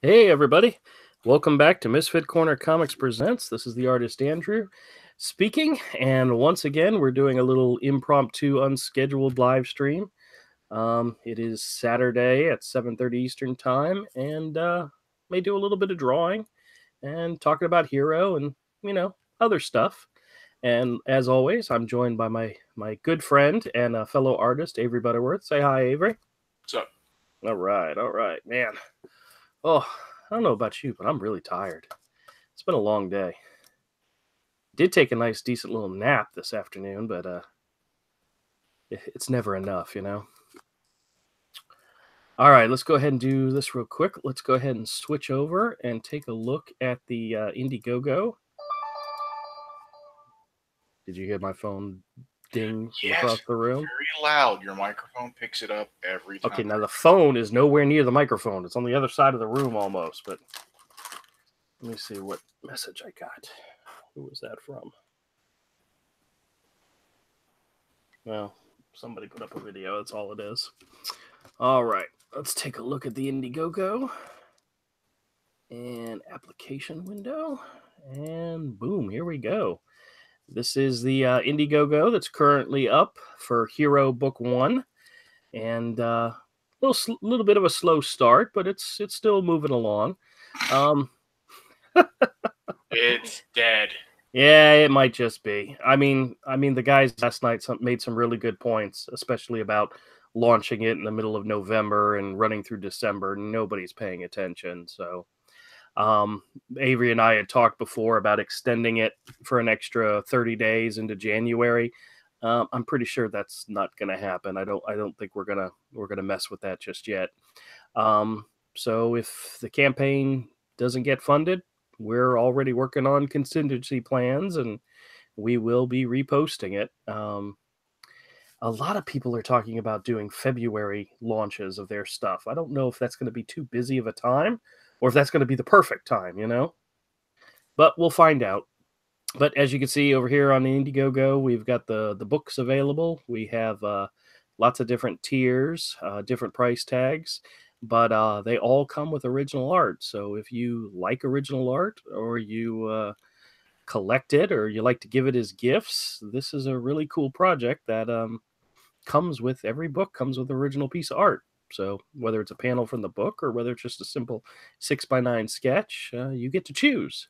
Hey, everybody. Welcome back to Misfit Corner Comics Presents. This is the artist Andrew speaking. And once again, we're doing a little impromptu, unscheduled live stream. It is Saturday at 7:30 Eastern Time, and may do a little bit of drawing and talking about Hero and, other stuff. And as always, I'm joined by my good friend and fellow artist, Avery Butterworth. Say hi, Avery. What's up? All right, man. Oh, I don't know about you, but I'm really tired. It's been a long day. Did take a nice, decent little nap this afternoon, but it's never enough. All right, let's go ahead and do this real quick. Let's go ahead and switch over and take a look at the IndieGoGo. Did you hear my phone ding from across Yes, the room? very loud. Your microphone picks it up every Okay, time. now the phone is nowhere near the microphone. It's on the other side of the room almost, but let me see what message I got. Who was that from? Well, somebody put up a video. That's all it is. All right, let's take a look at the IndieGoGo and application window, and boom, here we go. This is the IndieGoGo that's currently up for Hero Book One, and little bit of a slow start, but it's still moving along. Um, It's dead. yeah, it might just be. I mean, the guys last night made some really good points, especially about launching it in the middle of November and running through December. Nobody's paying attention, so Um, Avery and I had talked before about extending it for an extra 30 days into January. I'm pretty sure that's not going to happen. I don't think we're gonna mess with that just yet. So if the campaign doesn't get funded, we're already working on contingency plans, and we will be reposting it. A lot of people are talking about doing February launches of their stuff. I don't know if that's going to be too busy of a time or if that's going to be the perfect time. But we'll find out. But as you can see over here on the Indiegogo, we've got the books available. We have lots of different tiers, different price tags, but they all come with original art. So if you like original art, or you collect it, or you like to give it as gifts, this is a really cool project that comes with every book comes with an original piece of art. So whether it's a panel from the book or whether it's just a simple 6x9 sketch, you get to choose.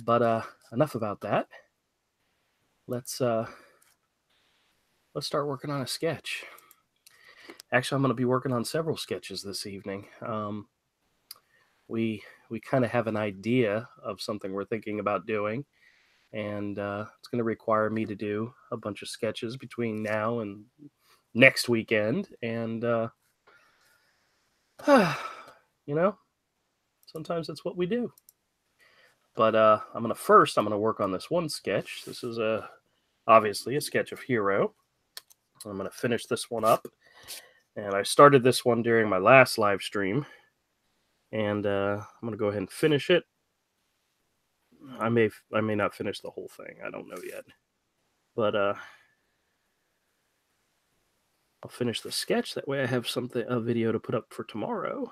But enough about that. Let's uh, let's start working on a sketch. Actually, I'm going to be working on several sketches this evening. We kind of have an idea of something we're thinking about doing, and it's going to require me to do a bunch of sketches between now and next weekend. And you know, sometimes it's what we do. But I'm gonna work on this one sketch. This is obviously a sketch of Hero. I'm gonna finish this one up, and I started this one during my last live stream, and I'm gonna go ahead and finish it. I may not finish the whole thing. I don't know yet, but I'll finish the sketch. That way, I have a video to put up for tomorrow.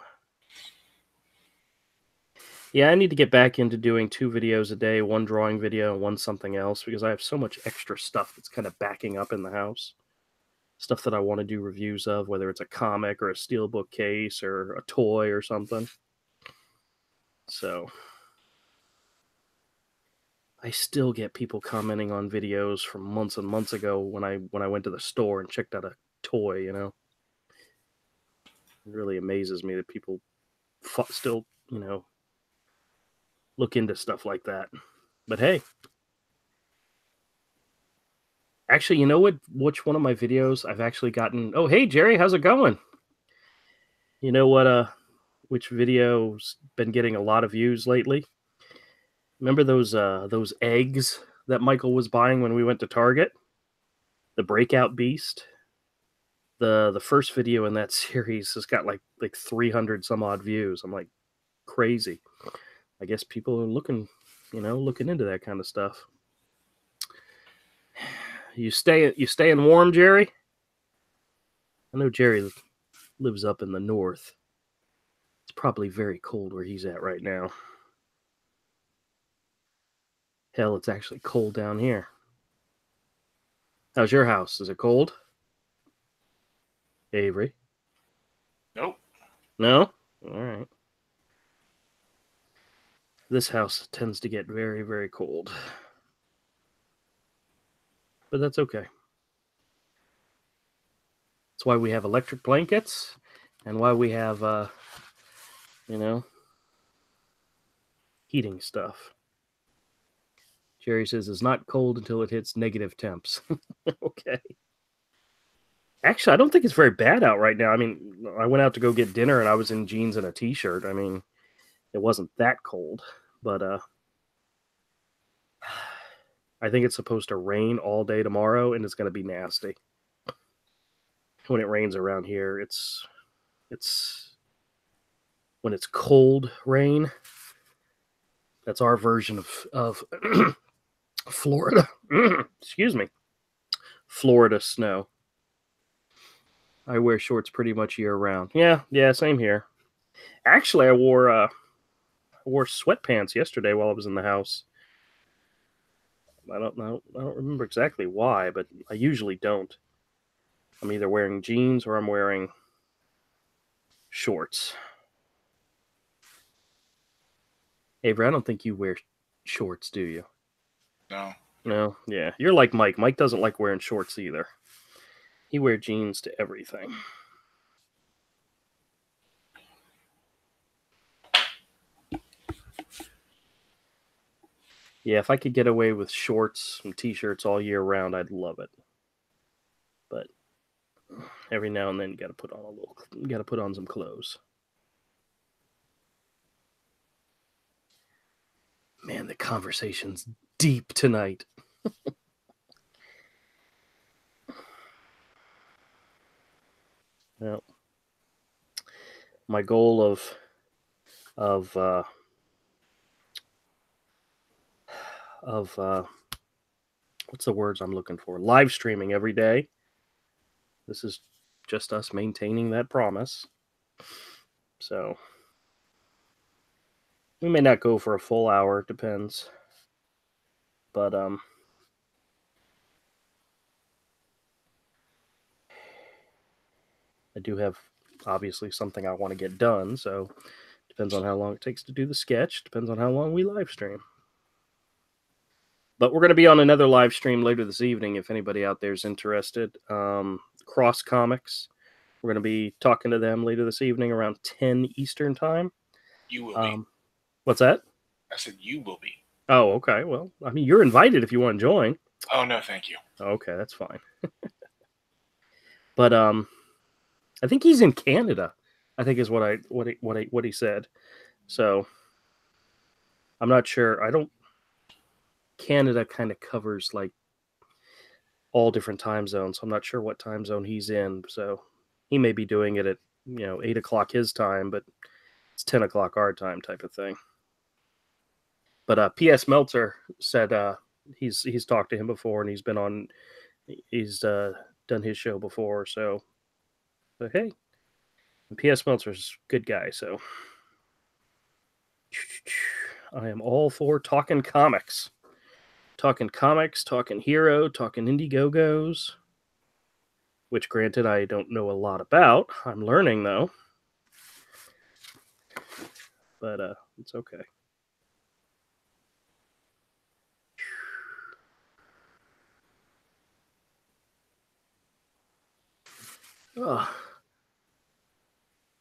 Yeah, I need to get back into doing 2 videos a day, one drawing video and one something else, because I have so much extra stuff that's kind of backing up in the house. Stuff that I want to do reviews of, whether it's a comic or a steelbook case or a toy or something. So I still get people commenting on videos from months and months ago when I went to the store and checked out a toy. It really amazes me that people still, look into stuff like that. But hey, actually, you know what? Which one of my videos I've actually gotten? Oh, hey Jerry, how's it going? You know what? Which video's been getting a lot of views lately? Remember those eggs that Michael was buying when we went to Target? The Breakout Beast. The first video in that series has got like 300 some odd views. I'm like, crazy. I guess people are looking into that kind of stuff. You staying warm, Jerry? I know Jerry lives up in the north. It's probably very cold where he's at right now. Hell, it's actually cold down here. How's your house? Is it cold? Avery? Nope. No? All right. This house tends to get very, very cold. But that's okay. That's why we have electric blankets and why we have, heating stuff. Jerry says it's not cold until it hits negative temps. Okay. Actually, I don't think it's very bad out right now. I mean, I went out to go get dinner and I was in jeans and a t-shirt. I mean, it wasn't that cold, but I think it's supposed to rain all day tomorrow and it's going to be nasty. When it rains around here, it's when it's cold rain. That's our version of Florida. Excuse me. Florida snow. I wear shorts pretty much year round. Yeah, same here. Actually, I wore sweatpants yesterday while I was in the house. I don't remember exactly why, but I usually don't. I'm either wearing jeans or I'm wearing shorts. Avery, I don't think you wear shorts, do you? No. No, yeah. You're like Mike. Mike doesn't like wearing shorts either. He wears jeans to everything. Yeah, if I could get away with shorts and t-shirts all year round, I'd love it. But every now and then you got to put on some clothes. Man, the conversation's deep tonight. Well, my goal of what's the words I'm looking for? Live streaming every day. This is just us maintaining that promise. So we may not go for a full hour, depends. But I do have obviously something I want to get done, so depends on how long it takes to do the sketch, depends on how long we live stream. But we're going to be on another live stream later this evening if anybody out there is interested. Cross Comics. We're going to be talking to them later this evening around 10 Eastern time. You will be. What's that? I said you will be. Oh, okay. Well, I mean, you're invited if you want to join. Oh, no, thank you. Okay, that's fine. But I think he's in Canada. I think is what he said. So I'm not sure. Canada kind of covers like all different time zones. So I'm not sure what time zone he's in. So he may be doing it at 8 o'clock his time, but it's 10 o'clock our time type of thing. But P.S. Meltzer said he's talked to him before and he's done his show before. So hey, P.S. Meltzer's a good guy. So I am all for talking comics. Talking comics, talking Hero, talking IndieGoGos, which granted I don't know a lot about. I'm learning though. But it's okay. Oh.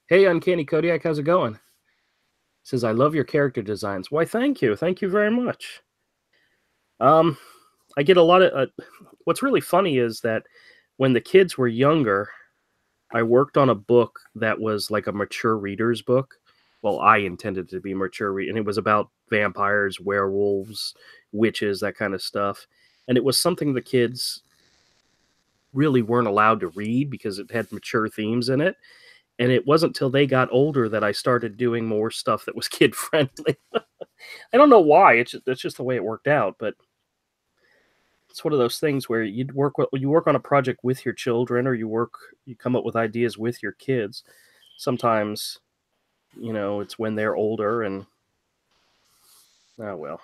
Hey, Uncanny Kodiak, how's it going? Says, I love your character designs. Why, thank you. Thank you very much. I get a lot of... what's really funny is that when the kids were younger, I worked on a book that was like a mature reader's book. Well, I intended to be mature, and it was about vampires, werewolves, witches, that kind of stuff. And it was something the kids really weren't allowed to read because it had mature themes in it. And it wasn't till they got older that I started doing more stuff that was kid-friendly. I don't know why. That's just the way it worked out. But it's one of those things where you work on a project with your children, or you come up with ideas with your kids. Sometimes it's when they're older, and oh well.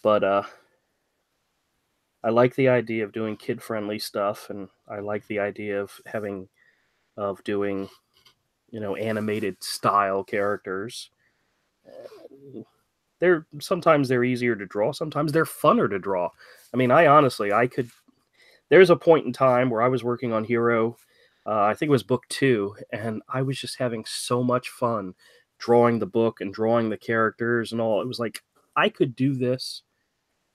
But I like the idea of doing kid-friendly stuff, and I like the idea of doing, animated style characters. They're easier to draw, sometimes they're funner to draw. I mean, I could there's a point in time where I was working on Hero, I think it was book 2, and I was just having so much fun drawing the book and drawing the characters and all. It was like, I could do this.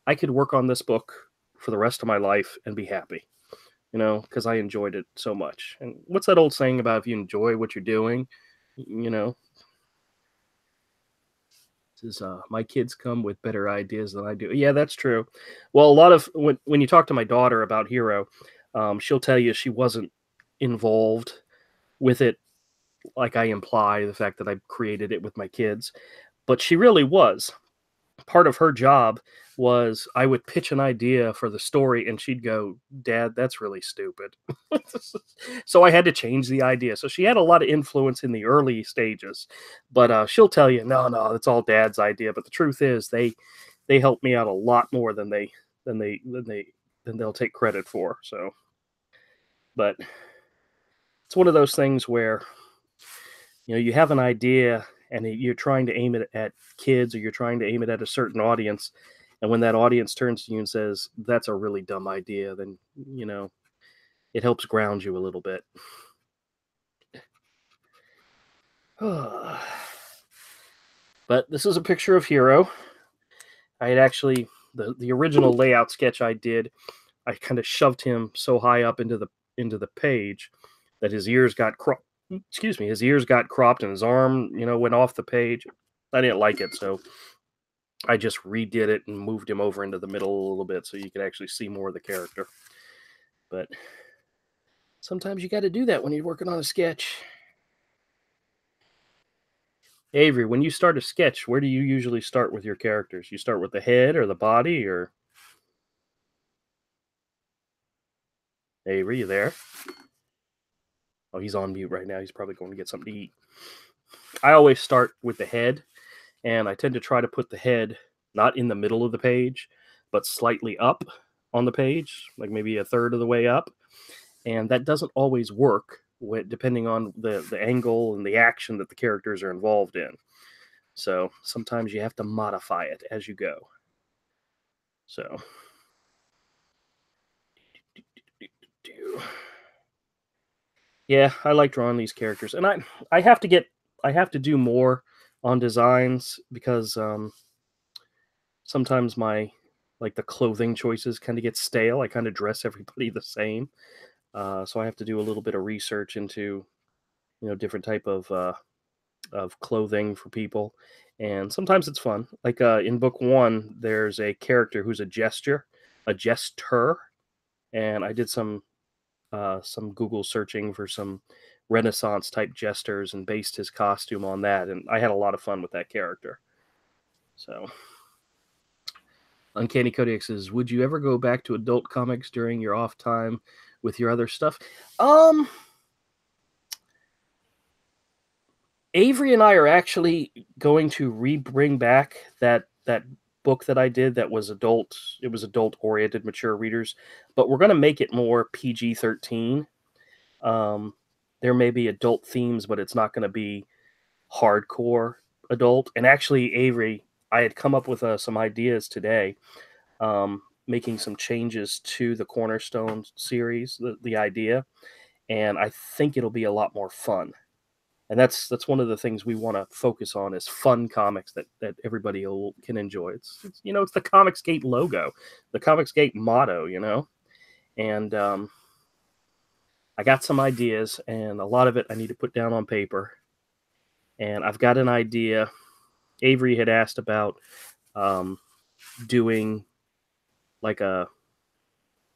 I could work on this book for the rest of my life and be happy, because I enjoyed it so much. And what's that old saying about if you enjoy what you're doing, you know, says, my kids come with better ideas than I do. Yeah, that's true. Well, a lot of when you talk to my daughter about Hero, she'll tell you she wasn't involved with it like I imply the fact that I created it with my kids, but she really was. Part of her job was I would pitch an idea for the story and she'd go, "Dad, that's really stupid." So I had to change the idea. So she had a lot of influence in the early stages, but she'll tell you, "No, no, it's all Dad's idea." But the truth is, they helped me out a lot more than they'll take credit for. So, but it's one of those things where you have an idea and you're trying to aim it at kids, or you're trying to aim it at a certain audience, and when that audience turns to you and says that's a really dumb idea, then it helps ground you a little bit. But this is a picture of Hero. I had actually the original layout sketch I did, I kind of shoved him so high up into the page that his ears got cropped. Excuse me, his ears got cropped and his arm, went off the page. I didn't like it, so I just redid it and moved him over into the middle a little bit so you could actually see more of the character. But sometimes you got to do that when you're working on a sketch. Avery, when you start a sketch, where do you usually start with your characters? You start with the head or the body, or Avery, you there? Oh, he's on mute right now. He's probably going to get something to eat. I always start with the head, and I tend to try to put the head not in the middle of the page, but slightly up on the page, like maybe a third of the way up. And that doesn't always work depending on the angle and the action that the characters are involved in. So sometimes you have to modify it as you go. So yeah, I like drawing these characters, and I have to do more on designs because sometimes my like the clothing choices kind of get stale. I kind of dress everybody the same, so I have to do a little bit of research into different type of clothing for people, and sometimes it's fun. Like in book 1, there's a character who's a jester, and I did some Google searching for some Renaissance type jesters and based his costume on that, and I had a lot of fun with that character. So, Uncanny Kodiak says, "Would you ever go back to adult comics during your off time with your other stuff?" Avery and I are actually going to bring back that book that I did that was adult. It was adult oriented, mature readers, but we're going to make it more PG-13. Um, there may be adult themes, but it's not going to be hardcore adult. And actually, Avery, I had come up with some ideas today, making some changes to the Cornerstone series, the idea, and I think it'll be a lot more fun. And that's one of the things we want to focus on is fun comics that everybody can enjoy. It's the Comicsgate logo, the Comicsgate motto, and I got some ideas, and a lot of it I need to put down on paper. And I've got an idea. Avery had asked about doing like a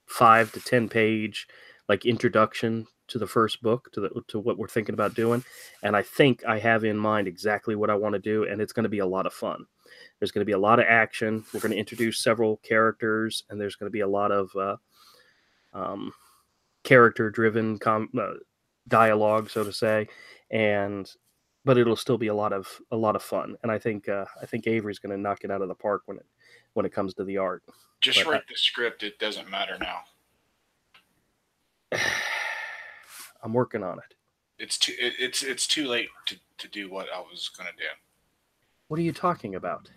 5 to 10 page like introduction to the first book, to what we're thinking about doing, and I think I have in mind exactly what I want to do, and it's going to be a lot of fun. There's going to be a lot of action. We're going to introduce several characters, and there's going to be a lot of character driven dialogue, so to say, and but it'll still be a lot of fun. And I think Avery's going to knock it out of the park when it comes to the art. Just But write the script. It doesn't matter now. I'm working on it. It's too late to do what I was gonna do. What are you talking about?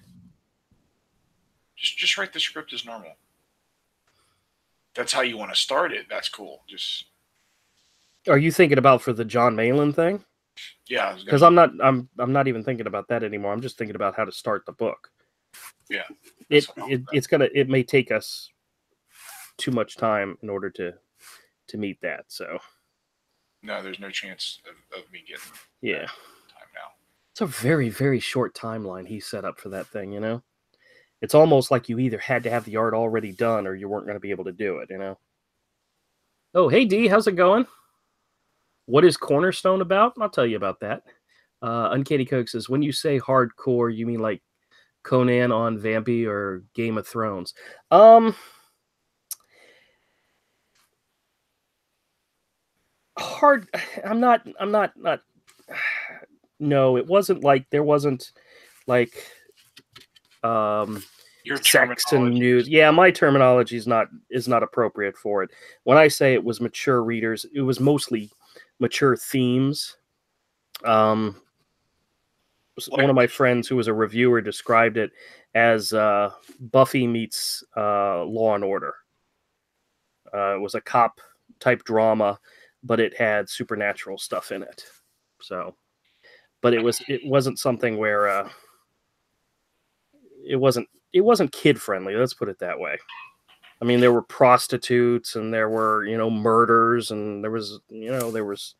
Just write the script as normal. That's how you want to start it. That's cool. Just Are you thinking about for the John Malin thing? yeah, Because I'm not even thinking about that anymore. I'm just thinking about how to start the book. Yeah, it may take us too much time in order to meet that. So no, there's no chance of me getting time now. It's a very, very short timeline he set up for that thing, you know? It's almost like you either had to have the art already done or you weren't going to be able to do it, you know? Oh, hey, D, how's it going? What is Cornerstone about? I'll tell you about that. Uncanny Coke says, when you say hardcore, you mean like Conan on Vampy or Game of Thrones? Hard. I'm not. No, it wasn't like there wasn't like Your sex and nude. Yeah, my terminology is not appropriate for it. When I say it was mature readers, it was mostly mature themes. One of my friends who was a reviewer described it as Buffy meets Law and Order. It was a cop type drama, but it had supernatural stuff in it. So, but it wasn't something where it wasn't kid friendly. Let's put it that way. I mean, there were prostitutes and there were, murders and there was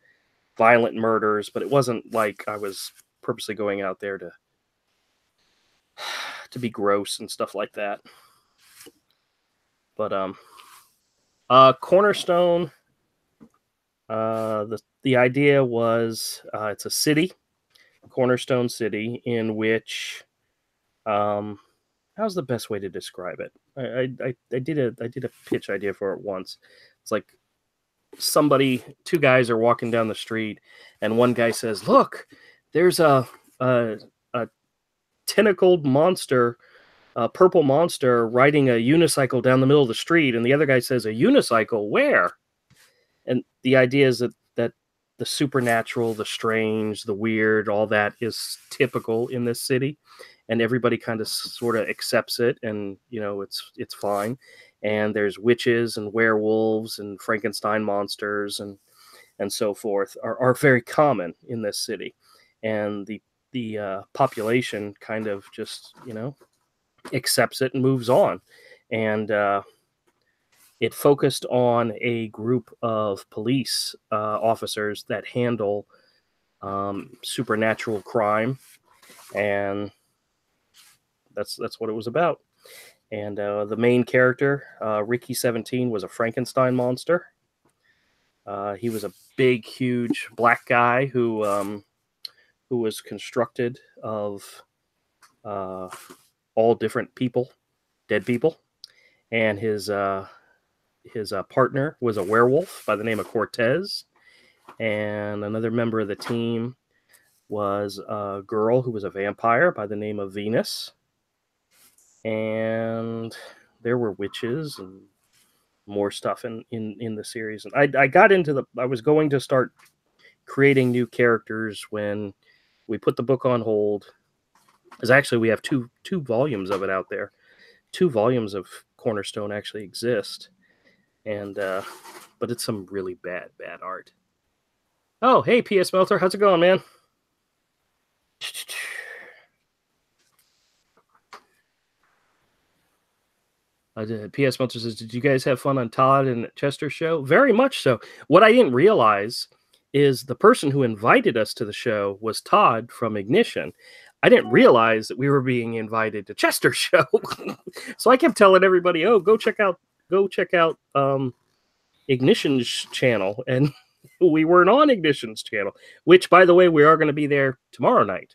violent murders, but it wasn't like I was purposely going out there to be gross and stuff like that. But Cornerstone, the idea was it's a city, Cornerstone City, in which how's the best way to describe it? I did a pitch idea for it once. It's like two guys are walking down the street, and one guy says, "Look, there's a tentacled monster, a purple monster riding a unicycle down the middle of the street," and the other guy says, "A unicycle? Where?" And the idea is that the supernatural, the strange, the weird, all that is typical in this city, and everybody kind of sort of accepts it, and it's fine. And there's witches and werewolves and Frankenstein monsters and so forth are very common in this city, and the population kind of just accepts it and moves on. And it focused on a group of police officers that handle supernatural crime, and that's what it was about. And the main character, Ricky 17, was a Frankenstein monster. He was a big, huge black guy who was constructed of all different people, dead people, and his partner was a werewolf by the name of Cortez, and another member of the team was a girl who was a vampire by the name of Venus, and there were witches and more stuff in the series. And I got into I was going to start creating new characters when we put the book on hold, because actually we have two volumes of it out there. 2 volumes of Cornerstone actually exist, and but it's some really bad art. Oh, hey, PS Melter, how's it going, man? PS Melter says, did you guys have fun on Todd and Chester's show? Very much so. What I didn't realize is the person who invited us to the show was Todd from Ignition. I didn't realize that we were being invited to Chester's show. So I kept telling everybody, oh, go check out Ignition's channel. And we weren't on Ignition's channel, which, by the way, we are going to be there tomorrow night.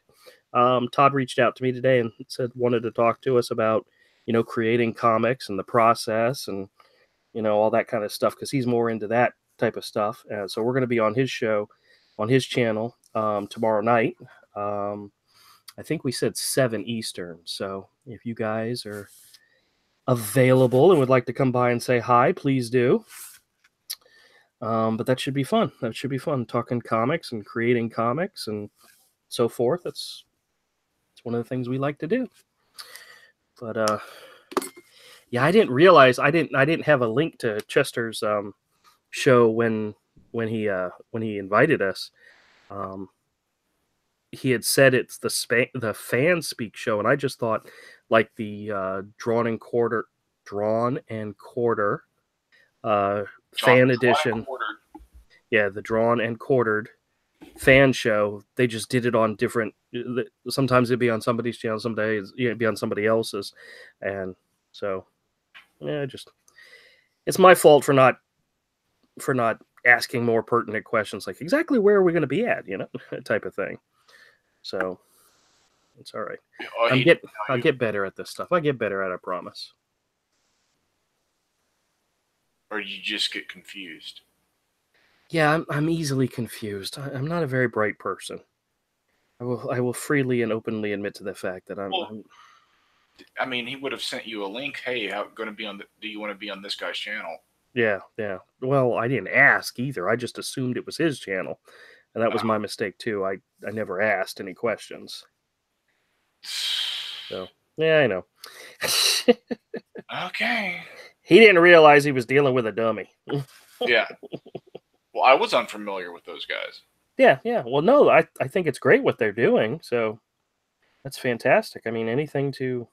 Todd reached out to me today and said wanted to talk to us about creating comics and the process and all that kind of stuff, because he's more into that type of stuff. And so we're going to be on his show, on his channel tomorrow night. I think we said 7 Eastern. So if you guys are available and would like to come by and say hi, please do. But that should be fun. That should be fun talking comics and creating comics and so forth. It's one of the things we like to do. But yeah, I didn't realize I didn't have a link to Chester's show when he invited us. Um, he had said it's the fan speak show, and I just thought like the drawn and quarter fan edition. Yeah, the drawn and quartered fan show. They just did it on different. Sometimes it'd be on somebody's channel, some days it'd be on somebody else's, and so yeah, it's my fault for not asking more pertinent questions like exactly where are we going to be at, type of thing. So it's all right. I'll get better at this stuff. I get better at it, I promise. Or you just get confused. Yeah, I'm easily confused. I'm not a very bright person. I will freely and openly admit to the fact that I mean, he would have sent you a link. Hey, do you want to be on this guy's channel? Yeah. Well, I didn't ask either. I just assumed it was his channel, and that was my mistake too. I never asked any questions. So yeah, I know. Okay. He didn't realize he was dealing with a dummy. Yeah. Well, I was unfamiliar with those guys. Yeah. Well, no, I think it's great what they're doing. So that's fantastic. I mean, anything to,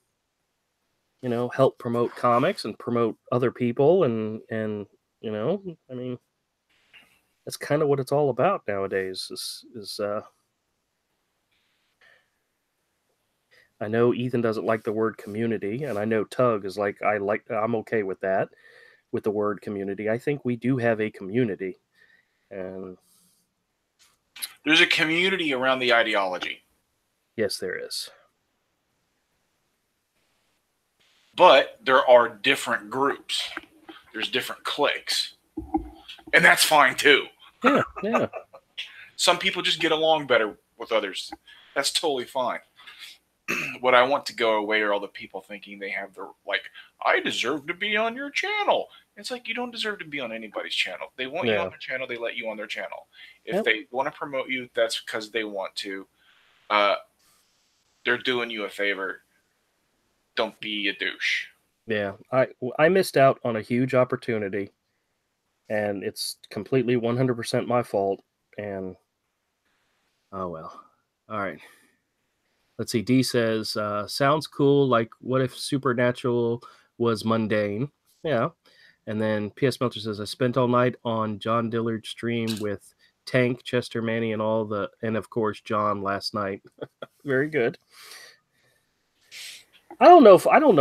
help promote comics and promote other people and I mean, that's kind of what it's all about nowadays is I know Ethan doesn't like the word community, and I know Tug is like I'm okay with that, with the word community. I think we do have a community, and there's a community around the ideology. Yes, there is. But there are different groups. There's different cliques. And that's fine too. Yeah. Some people just get along better with others. That's totally fine. What I want to go away are all the people thinking they have I deserve to be on your channel. It's like you don't deserve to be on anybody's channel. They want you on their channel, they let you on their channel. If they want to promote you, that's because they want to. They're doing you a favor. Don't be a douche. Yeah, I missed out on a huge opportunity, and it's completely 100% my fault. And oh well. All right. Let's see. D says, "Sounds cool. Like, what if Supernatural was mundane?" Yeah. And then P.S. Melter says, "I spent all night on John Dillard's stream with Tank, Chester Manny, and of course John last night." Very good. I don't know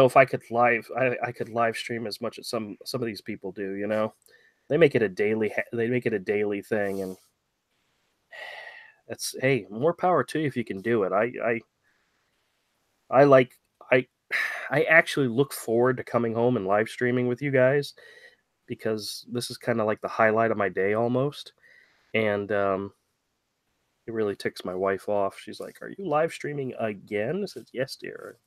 if I could live stream as much as some of these people do. They make it a daily thing, and that's, hey, more power to you if you can do it. I actually look forward to coming home and live streaming with you guys, because this is kind of like the highlight of my day almost, and it really ticks my wife off. She's like, "Are you live streaming again?" I said, "Yes, dear."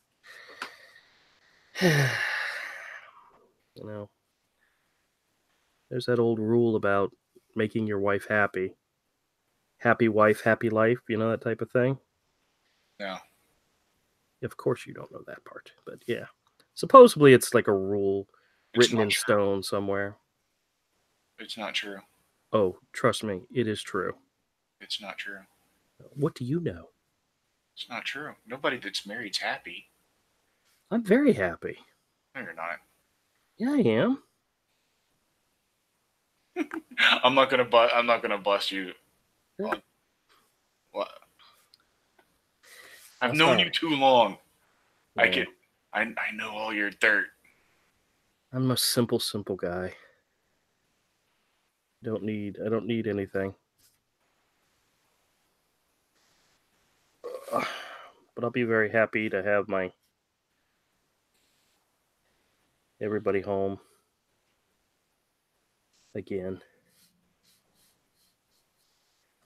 There's that old rule about making your wife happy. Happy wife, happy life, that type of thing. Yeah. Of course you don't know that part, but yeah. Supposedly it's like a rule written in stone somewhere. It's not true. Oh, trust me, it is true. It's not true. What do you know? It's not true. Nobody that's married's happy. I'm very happy. No, you're not. Yeah, I am. I'm not gonna bust you. On what? I've known you too long. Yeah. I know all your dirt. I'm a simple guy. I don't need anything. But I'll be very happy to have everybody home again.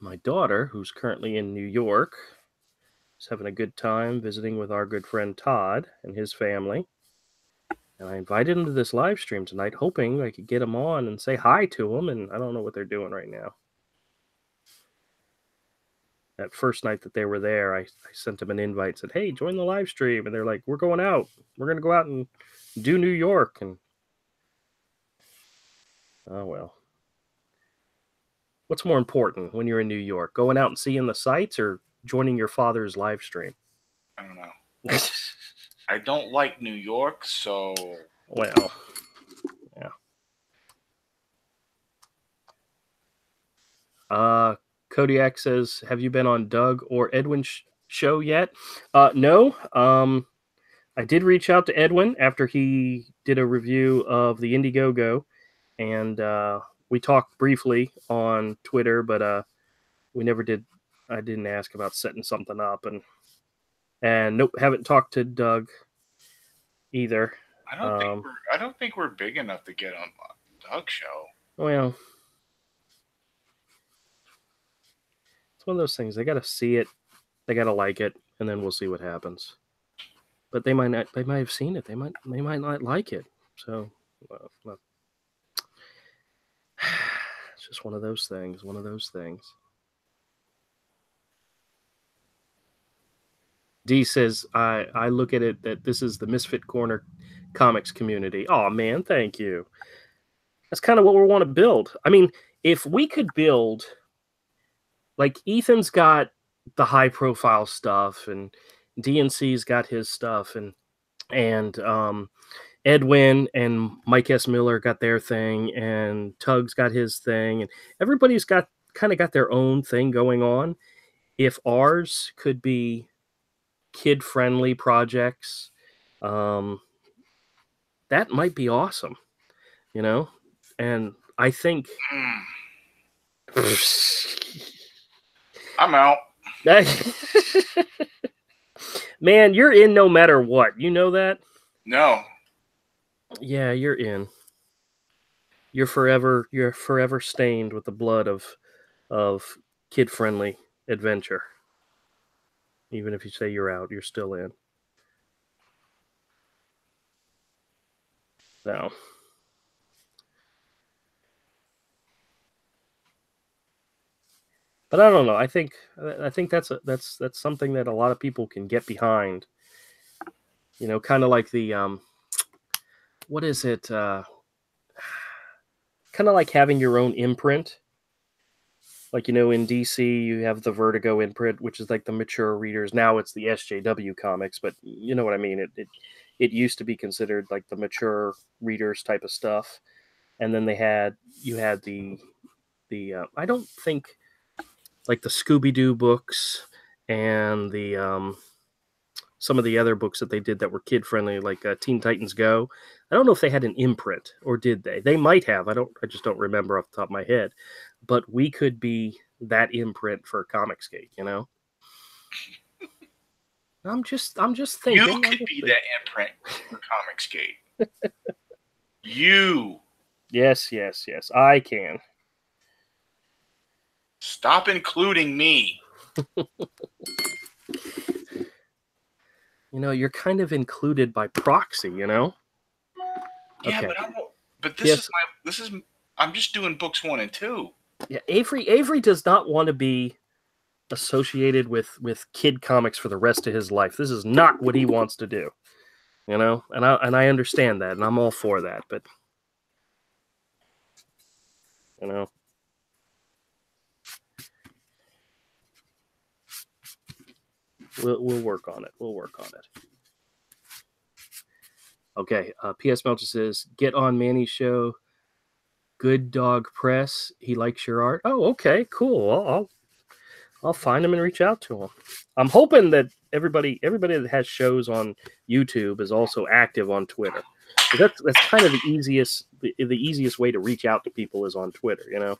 My daughter, who's currently in New York, He's having a good time visiting with our good friend Todd and his family. And I invited him to this live stream tonight, hoping I could get him on and say hi to him. And I don't know what they're doing right now. That first night that they were there, I sent them an invite, said, hey, join the live stream. And they're like, we're going out. We're going to go out and do New York. And oh, well. What's more important when you're in New York? Going out and seeing the sights or joining your father's live stream? I don't know. I don't like New York, so... Well, yeah. Kodiak says, have you been on Doug or Edwin's show yet? No. I did reach out to Edwin after he did a review of the IndieGoGo, and we talked briefly on Twitter, but we never did. I didn't ask about setting something up, and nope, haven't talked to Doug either. I don't think we're big enough to get on Doug's show. Well, it's one of those things. They got to see it, they got to like it, and then we'll see what happens. But they might not. They might have seen it. They might not like it. So it's just one of those things. One of those things. D says, I look at it that this is the Misfit Corner comics community. Oh, man, thank you. That's kind of what we want to build. I mean, if we could build, like Ethan's got the high-profile stuff, and DNC's got his stuff, and Edwin and Mike S. Miller got their thing, and Tug's got his thing, and everybody's got their own thing going on. If ours could be kid-friendly projects, that might be awesome, you know? And I think... I'm out. Man, you're in no matter what. You know that? No. Yeah, you're in. You're forever stained with the blood of kid-friendly adventure. Even if you say you're out, you're still in. So, but I don't know. I think that's something that a lot of people can get behind. You know, kind of like the what is it? Kind of like having your own imprint. Like, you know, in DC, you have the Vertigo imprint, which is like the mature readers. Now it's the SJW comics, but you know what I mean. It used to be considered like the mature readers type of stuff, and then you had the I don't think like the Scooby-Doo books and the some of the other books that they did that were kid friendly, like Teen Titans Go. I don't know if they had an imprint, or did they? They might have. I just don't remember off the top of my head. But we could be that imprint for Comicsgate, you know. I'm just thinking. You could be that imprint for Comicsgate. You. Yes, I can. Stop including me. You know, you're kind of included by proxy, you know? Yeah, okay. but this is I'm just doing books 1 and 2. Yeah, Avery does not want to be associated with kid comics for the rest of his life. This is not what he wants to do. You know? And I understand that, and I'm all for that, but you know. We'll work on it. Okay. P.S. Melcher says, get on Manny's show. Good Dog Press. He likes your art. Oh, okay, cool. I'll find him and reach out to him. I'm hoping that everybody that has shows on YouTube is also active on Twitter. That's kind of the easiest way to reach out to people is on Twitter. You know,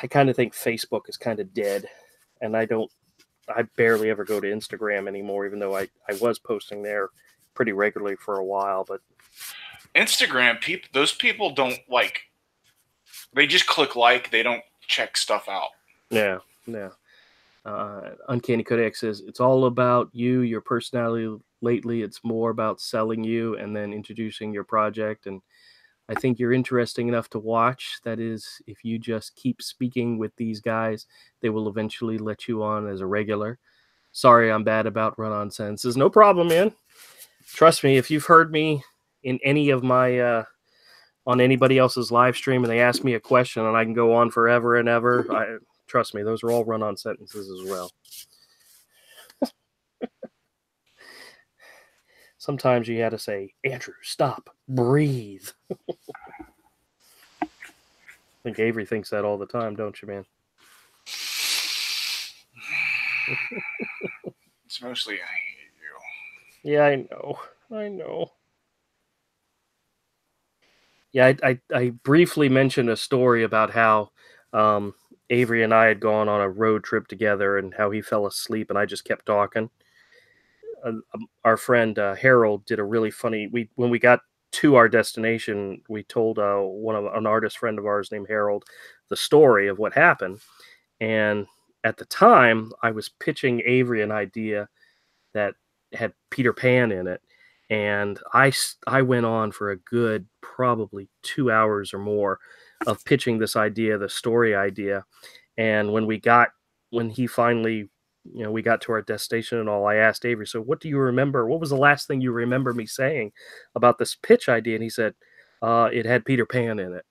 I kind of think Facebook is kind of dead, and I barely ever go to Instagram anymore, even though I was posting there pretty regularly for a while. But Instagram, those people don't they just click like, they don't check stuff out. Yeah. Uncanny Kodak says, it's all about you, your personality lately. It's more about selling you and then introducing your project. And I think you're interesting enough to watch. That is, if you just keep speaking with these guys, they will eventually let you on as a regular. Sorry, I'm bad about run-on sentences. No problem, man. Trust me, if you've heard me in any of my on anybody else's live stream and they ask me a question and I can go on forever and ever, trust me, those are all run-on sentences as well. Sometimes you got to say, Andrew, stop, breathe. I think Avery thinks that all the time, don't you, man? It's mostly I hate you. Yeah, I know. Yeah, I briefly mentioned a story about how Avery and I had gone on a road trip together and how he fell asleep and I just kept talking. Our friend Harold did a really funny. When we got to our destination, we told an artist friend of ours named Harold the story of what happened. And at the time, I was pitching Avery an idea that had Peter Pan in it, and I went on for a good probably 2 hours or more of pitching this idea, the story idea. And when he finally, we got to our destination and all, I asked Avery, so what do you remember? What was the last thing you remember me saying about this pitch idea? And he said, it had Peter Pan in it.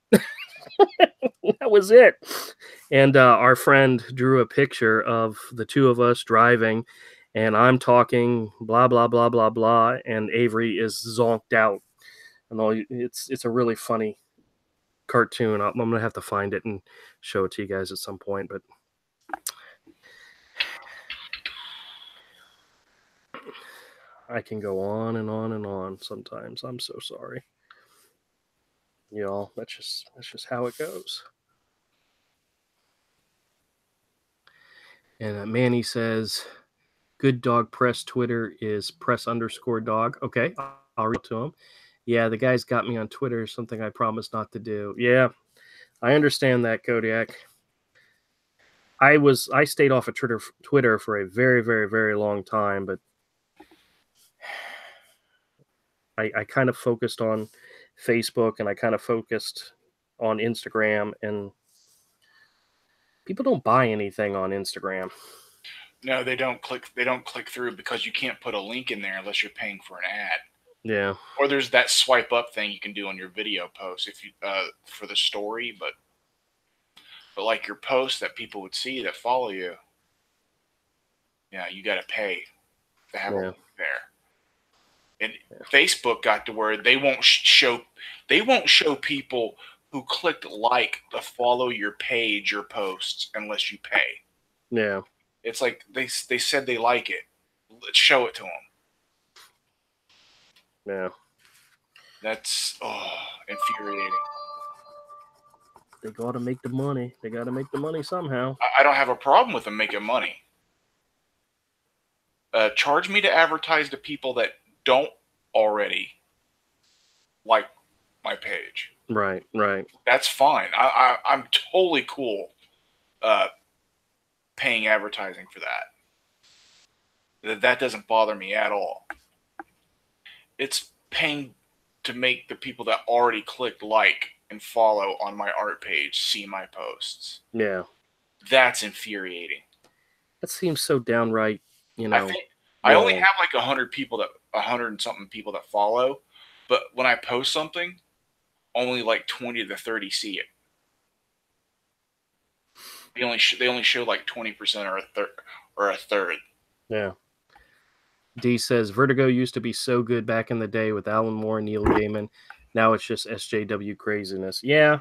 That was it. And our friend drew a picture of the two of us driving, and I'm talking blah blah blah blah blah, and Avery is zonked out. And all it's a really funny cartoon. I'm gonna have to find it and show it to you guys at some point. But I can go on and on and on sometimes. I'm so sorry. That's just how it goes. And Manny says, good dog press Twitter is press_dog. Okay, I'll read to him. Yeah, the guy's got me on Twitter, something I promised not to do. Yeah, I understand that, Kodiak. I stayed off of Twitter for a very, very, very long time, but I kind of focused on Facebook and I kind of focused on Instagram, and people don't buy anything on Instagram. No, they don't click through because you can't put a link in there unless you're paying for an ad. Yeah. Or there's that swipe up thing you can do on your video post if you for the story, but like your posts that people would see that follow you, yeah, you got to pay to have a link there. And Facebook got to where they won't show people who clicked like to follow your page, your posts, unless you pay. Yeah. It's like they said they like it. Let's show it to them. Yeah. That's infuriating. They got to make the money. They got to make the money somehow. I don't have a problem with them making money. Charge me to advertise to people that don't already like my page. Right. That's fine. I'm totally cool paying advertising for that. That doesn't bother me at all. It's paying to make the people that already clicked like and follow on my art page see my posts. Yeah. That's infuriating. That seems so downright, I only have like 100 and something people that follow, but when I post something, only like 20 to 30 see it. They only show like 20% or a third. Yeah. D says Vertigo used to be so good back in the day with Alan Moore and Neil Gaiman. Now it's just SJW craziness. Yeah.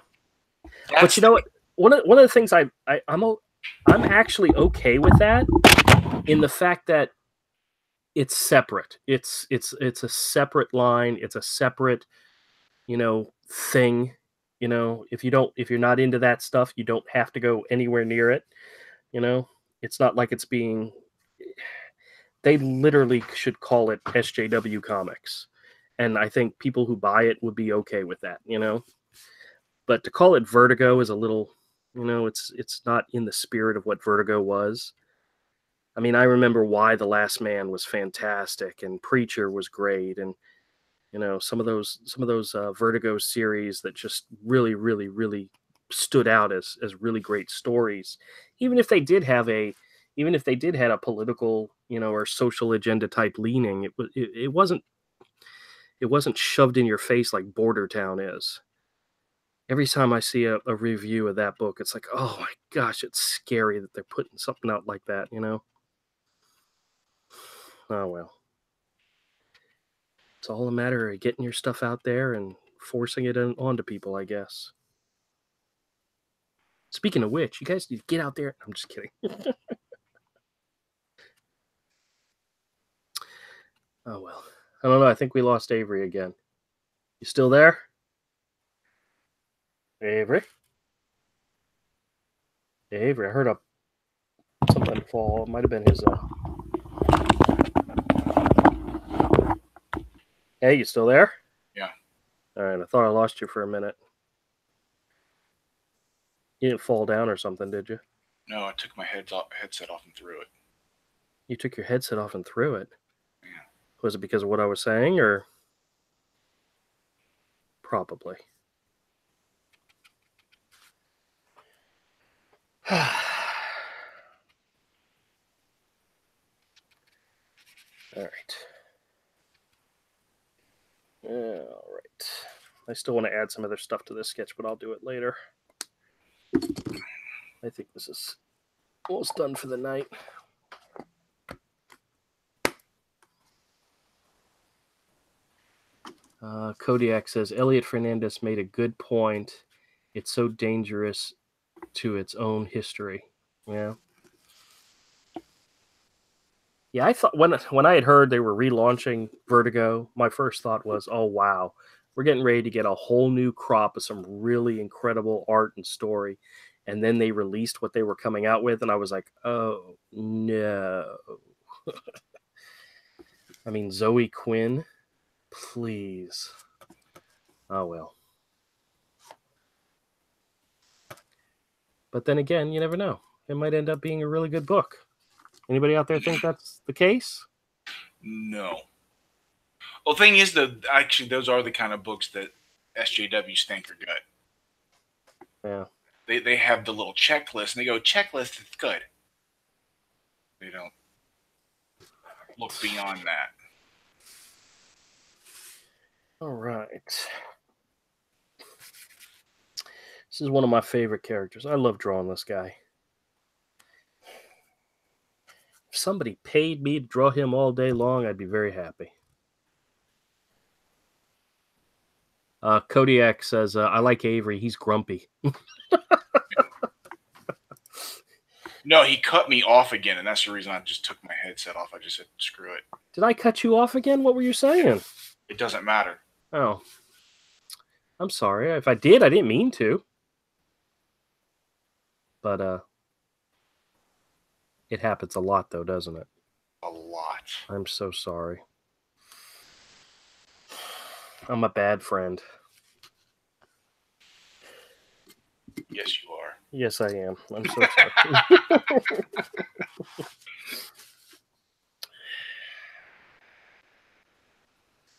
But you know what? One of the things I'm actually okay with that, in the fact that it's separate. It's a separate line. It's a separate, thing. If you're not into that stuff, you don't have to go anywhere near it. It's not like it's being. They literally should call it SJW Comics, and I think people who buy it would be okay with that. But to call it Vertigo is a little, it's not in the spirit of what Vertigo was. I mean, I remember Why the Last Man was fantastic, and Preacher was great, and some of those Vertigo series that just really, really, really stood out as really great stories, even if they did have a even if they did had a political, or social agenda type leaning. It wasn't shoved in your face like Border Town is. Every time I see a review of that book, it's like, oh my gosh, it's scary that they're putting something out like that. Oh well. It's all a matter of getting your stuff out there and forcing it onto people, I guess. Speaking of which, you guys need to get out there. I'm just kidding. Oh well. I don't know. I think we lost Avery again. You still there? Avery? Avery, I heard something fall. It might have been his. Hey, you still there? Yeah. All right. I thought I lost you for a minute. You didn't fall down or something, did you? No, I took my headset off and threw it. You took your headset off and threw it. Yeah. Was it because of what I was saying, or probably? All right. All right. I still want to add some other stuff to this sketch, but I'll do it later. I think this is almost done for the night. Kodiak says, Elliot Fernandez made a good point. It's so dangerous to its own history. Yeah. Yeah, I thought when I had heard they were relaunching Vertigo, my first thought was, oh, wow, we're getting ready to get a whole new crop of some really incredible art and story. And then they released what they were coming out with, and I was like, oh, no. I mean, Zoe Quinn, please. Oh, well. But then again, you never know. It might end up being a really good book. Anybody out there think that's the case? No. Well, the thing is, actually, those are the kind of books that SJWs think are good. Yeah. They have the little checklist, and they go, checklist is good. They don't look beyond that. All right. This is one of my favorite characters. I love drawing this guy. If somebody paid me to draw him all day long, I'd be very happy. Kodiak says, I like Avery. He's grumpy. No, he cut me off again, and that's the reason I just took my headset off. I just said, screw it. Did I cut you off again? What were you saying? It doesn't matter. Oh. I'm sorry. If I did, I didn't mean to. But, it happens a lot, though, doesn't it? A lot. I'm so sorry. I'm a bad friend. Yes, you are. Yes, I am. I'm so sorry.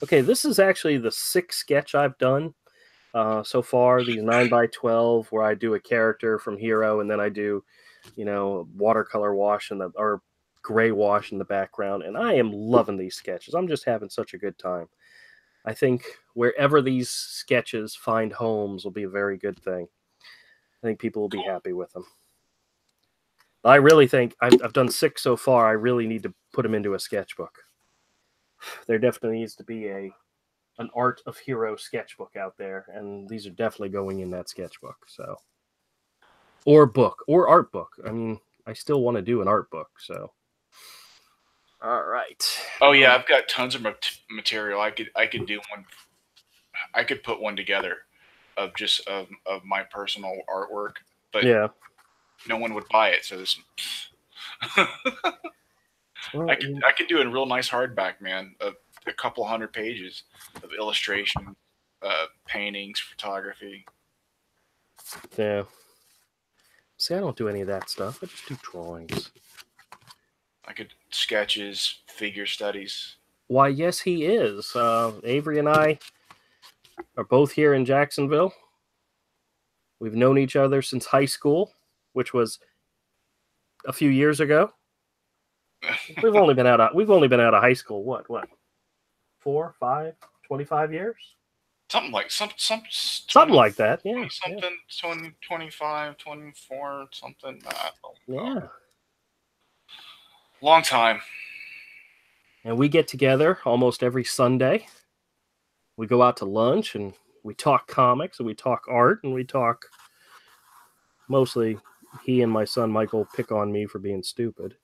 Okay, this is actually the 6th sketch I've done so far. These 9x12, where I do a character from Hero, and then I do, watercolor wash or gray wash in the background. And I am loving these sketches. I'm just having such a good time. I think wherever these sketches find homes will be a very good thing. I think people will be happy with them. I really think I've done 6 so far. I really need to put them into a sketchbook. There definitely needs to be an Art of Hero sketchbook out there, and these are definitely going in that sketchbook. So, or book, or art book. I mean, I still want to do an art book. So, all right. Oh yeah, I've got tons of material. I could do one. I could put one together of just of my personal artwork, but yeah, no one would buy it. So this. Well, I could do a real nice hardback, man, of a couple hundred pages of illustration, paintings, photography. Yeah. See, I don't do any of that stuff. I just do drawings. Like sketches, figure studies. Why, yes, he is. Avery and I are both here in Jacksonville. We've known each other since high school, which was a few years ago. We've only been out of high school. What? 4, 5, 25 years? Something like something like that. Yeah. Something 20, 25, 24, something. I don't know. Yeah. Long time. And we get together almost every Sunday. We go out to lunch and we talk comics and we talk art and we talk. Mostly, he and my son Michael pick on me for being stupid.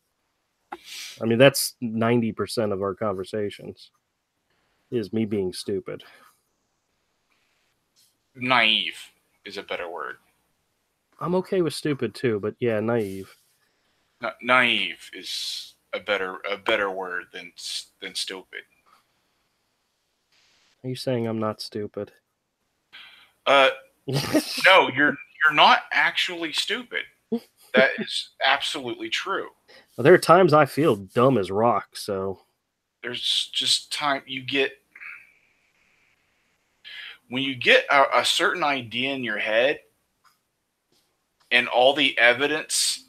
I mean, that's 90% of our conversations. Is me being stupid. Naive is a better word. I'm okay with stupid too, but yeah, naive. Naive is a better word than stupid. Are you saying I'm not stupid? No, you're not actually stupid. That is absolutely true. Well, there are times I feel dumb as rock, so there's just time you get when you get a certain idea in your head and all the evidence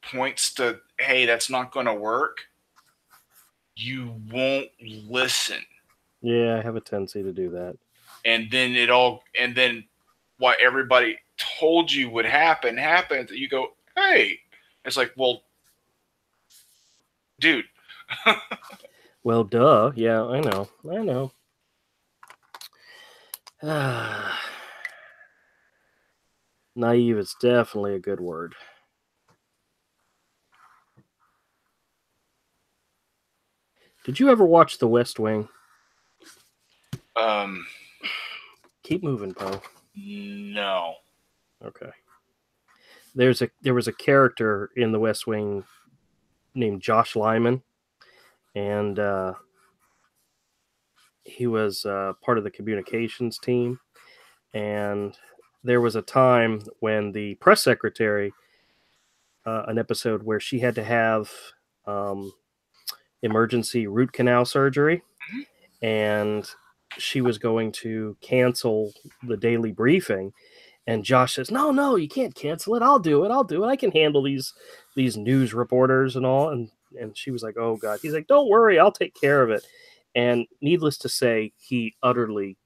points to, hey, that's not going to work, you won't listen. Yeah, I have a tendency to do that. And then what everybody told you would happen happens. You go, hey, it's like, well, dude. Well, duh. Yeah, I know. Naive is definitely a good word. Did you ever watch The West Wing? Keep moving, Poe. No. Okay. There was a character in The West Wing named Josh Lyman, and he was part of the communications team. And there was a time when the press secretary, an episode where she had to have emergency root canal surgery, and she was going to cancel the daily briefing. And Josh says, no, you can't cancel it. I'll do it. I can handle these news reporters and all. And she was like, oh, God. He's like, don't worry. I'll take care of it. And needless to say, he utterly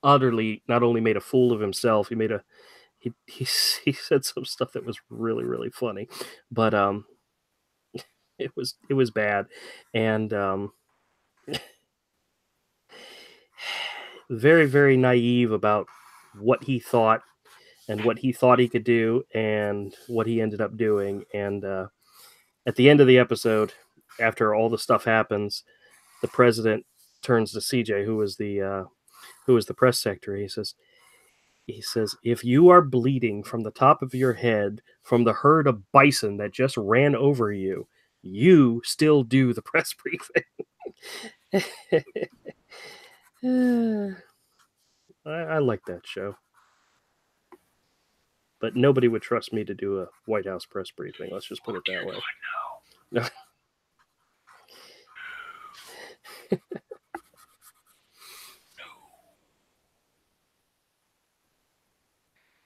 not only made a fool of himself, he said some stuff that was really, really funny. But it was bad. And very, very naive about what he thought and what he thought he could do and what he ended up doing. And at the end of the episode, after all the stuff happens, the president turns to CJ, who was the press secretary. He says, if you are bleeding from the top of your head from the herd of bison that just ran over you, you still do the press briefing. I like that show. But nobody would trust me to do a White House press briefing. Let's just put it that way. No.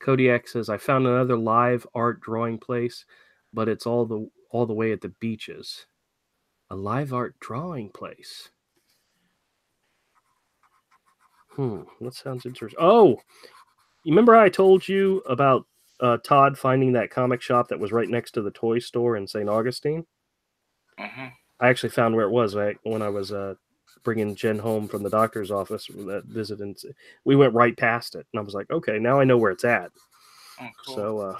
Kodiak says, I found another live art drawing place, but it's all the way at the beaches. A live art drawing place. That sounds interesting. Oh, you remember how I told you about Todd finding that comic shop that was right next to the toy store in St. Augustine? Mm-hmm. I actually found where it was when I was bringing Jen home from the doctor's office from that visit, and we went right past it. And I was like, okay, now I know where it's at. Oh, cool. So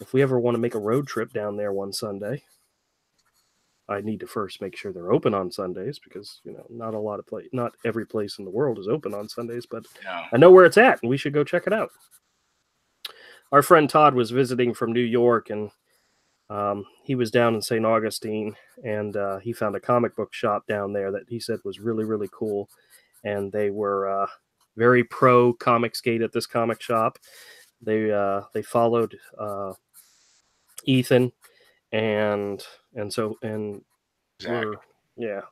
if we ever want to make a road trip down there one Sunday, I need to first make sure they're open on Sundays, because not every place in the world is open on Sundays, but I know where it's at, and we should go check it out. Our friend Todd was visiting from New York, and he was down in St. Augustine, and he found a comic book shop down there that he said was really, really cool. And they were very pro Comicsgate at this comic shop. They followed Ethan, and and so and Exactly.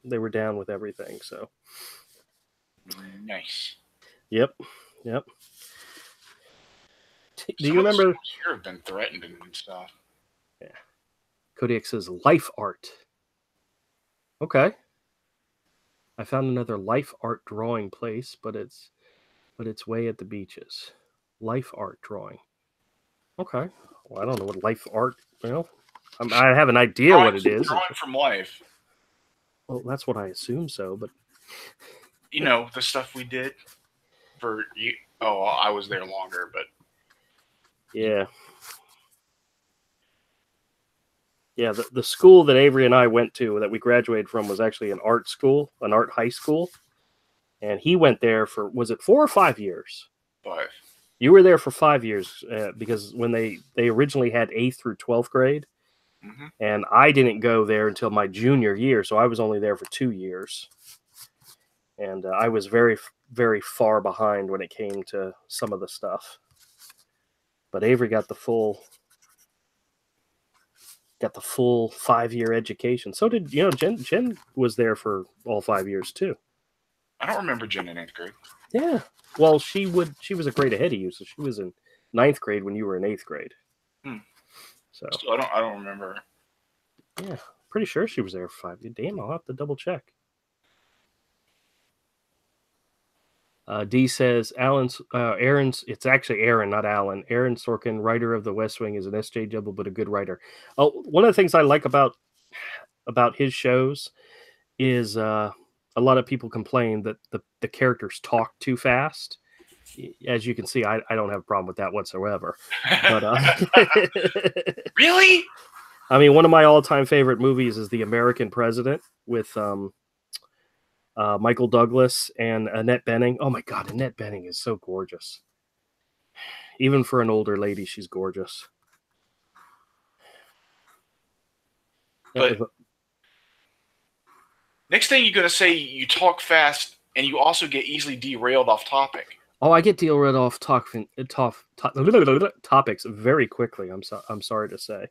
they were down with everything. So Nice. yep. Do you Some of the remember? schools here have been threatened and stuff. Yeah. Kodiak says life art. Okay. I found another life art drawing place, but it's way at the beaches. Life art drawing. Okay. Well, I don't know what life art. Well, I have an idea what it is. Drawing from life. Well, that's what I assume so, but You know, the stuff we did for you. Oh, I was there longer, but yeah. Yeah, the school that Avery and I went to that we graduated from was actually an art school, an art high school. And he went there for, was it 4 or 5 years? 5. You were there for 5 years because when they originally had 8th through 12th grade, Mm-hmm. and I didn't go there until my junior year, so I was only there for 2 years. And I was very, very far behind when it came to some of the stuff. But Avery got the full 5-year education. So did Jen was there for all 5 years too. I don't remember Jen in 8th grade. Yeah. Well, she was a grade ahead of you, so she was in 9th grade when you were in 8th grade. So Still, I don't remember. Yeah, pretty sure she was there for 5 years. Damn, I'll have to double check. D says Aaron's. It's actually Aaron, not Alan. Aaron Sorkin, writer of The West Wing, is an SJW, but a good writer. Oh, one of the things I like about his shows is a lot of people complain that the characters talk too fast. As you can see, I don't have a problem with that whatsoever. But really, I mean, one of my all-time favorite movies is The American President with Michael Douglas and Annette Bening. Oh my God, Annette Bening is so gorgeous. Even for an older lady, she's gorgeous. But next thing you're going to say, you talk fast and you also get easily derailed off topic. Oh, I get derailed off topics very quickly. I'm sorry to say.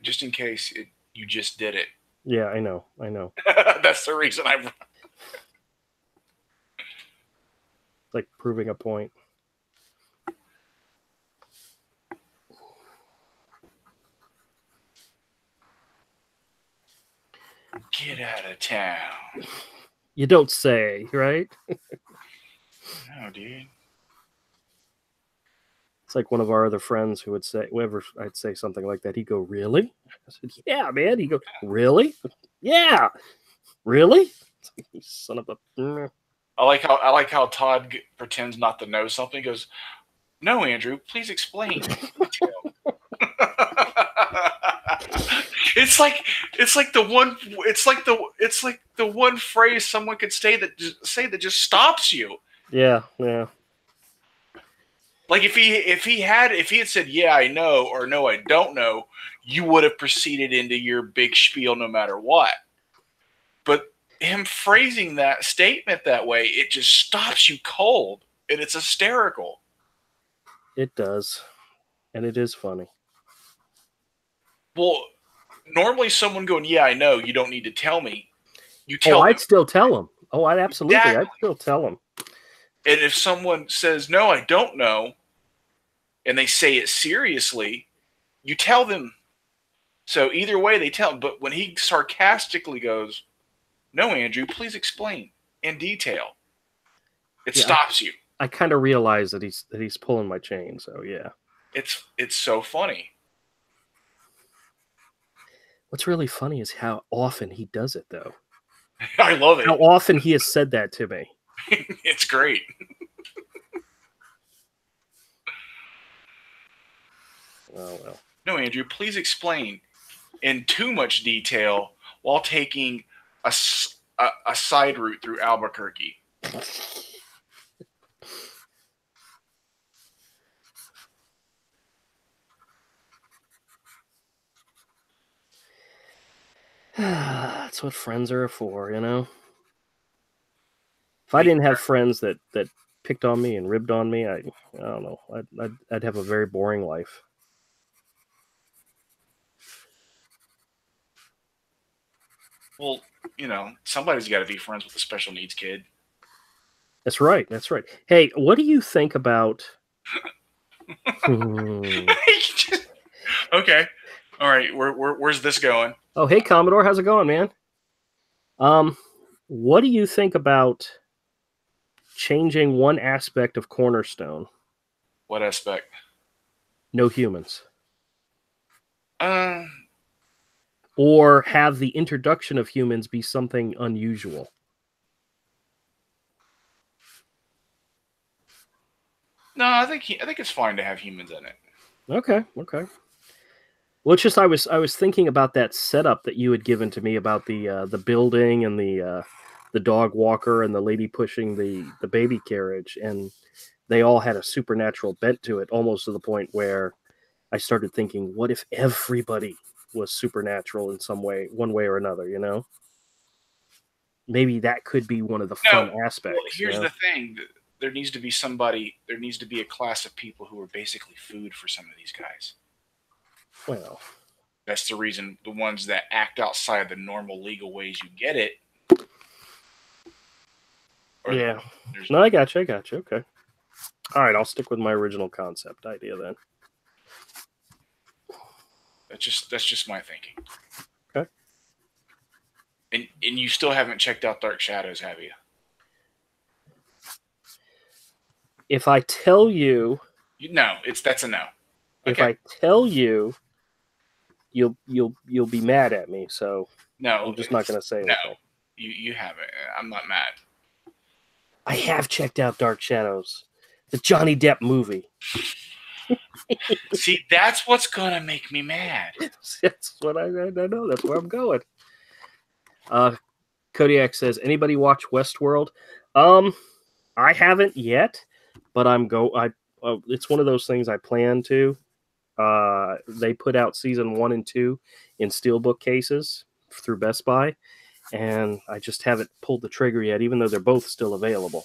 Just in case you just did it. Yeah, I know. That's the reason I'm. It's like proving a point. Get out of town. You don't say, right? No, dude. It's like one of our other friends who would say, whenever I'd say something like that, he'd go, "Really?" I said, "Yeah, man." He'd go, "Really?" "Yeah, really?" Son of a. I like how Todd pretends not to know something. He goes, "No, Andrew, please explain." It's like the one phrase someone could say that just stops you. Yeah. Like if he had said, "Yeah, I know," or "No, I don't know," you would have proceeded into your big spiel no matter what. But him phrasing that statement that way, it just stops you cold, and it's hysterical. It does, and it is funny. Well, normally someone going, "Yeah, I know," you don't need to tell me. You tell. I'd still tell him. Oh, I'd still tell him. And if someone says, "No, I don't know," and they say it seriously, you tell them. So either way, they tell him. But when he sarcastically goes, "No, Andrew, please explain in detail," it stops you. I kind of realize that he's pulling my chain. So yeah, it's so funny. What's really funny is how often he does it, though. I love it. How often he has said that to me. It's great. Oh, well. No, Andrew, please explain in too much detail while taking a side route through Albuquerque. That's what friends are for, you know? If I didn't have friends that picked on me and ribbed on me, I don't know. I'd have a very boring life. Well, somebody's got to be friends with a special needs kid. That's right. That's right. Hey, what do you think about? Hmm. Okay. All right. Where's this going? Oh, hey, Commodore, how's it going, man? What do you think about changing one aspect of Cornerstone? What aspect? No humans. Uh, Or have the introduction of humans be something unusual? no, I think it's fine to have humans in it. Okay. Well, it's just I was thinking about that setup that you had given to me about the building and the dog walker and the lady pushing the baby carriage, and they all had a supernatural bent to it, almost to the point where I started thinking, what if everybody was supernatural in some way, one way or another? Maybe that could be one of the No. fun Well, aspects. here's the thing. There needs to be somebody. There needs to be a class of people who are basically food for some of these guys. Well, That's the reason the ones that act outside the normal legal ways you get it. Yeah. No, I got you. Okay. All right, I'll stick with my original concept idea then. That's just my thinking. Okay. And you still haven't checked out Dark Shadows, have you? If I tell you, No, that's a no. if Okay. I tell you, you'll be mad at me. So No, I'm just not going to say anything. No, you haven't. I'm not mad. I have checked out Dark Shadows, the Johnny Depp movie. See, that's what's gonna make me mad. That's what I know. That's where I'm going. Kodiak says, anybody watch Westworld? I haven't yet, but it's one of those things I plan to. They put out season 1 and 2 in steelbook cases through Best Buy, and I just haven't pulled the trigger yet, even though they're both still available.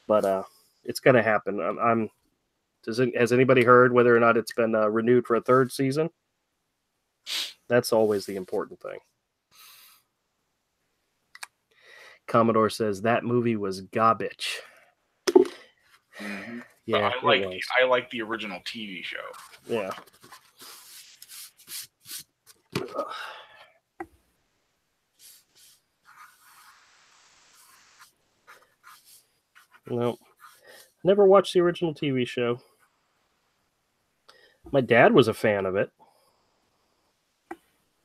But it's gonna happen. Has anybody heard whether or not it's been renewed for a third season? That's always the important thing. Commodore says that movie was garbage. Mm-hmm. Yeah, but I like the original TV show. Yeah. No, never watched the original TV show. My dad was a fan of it,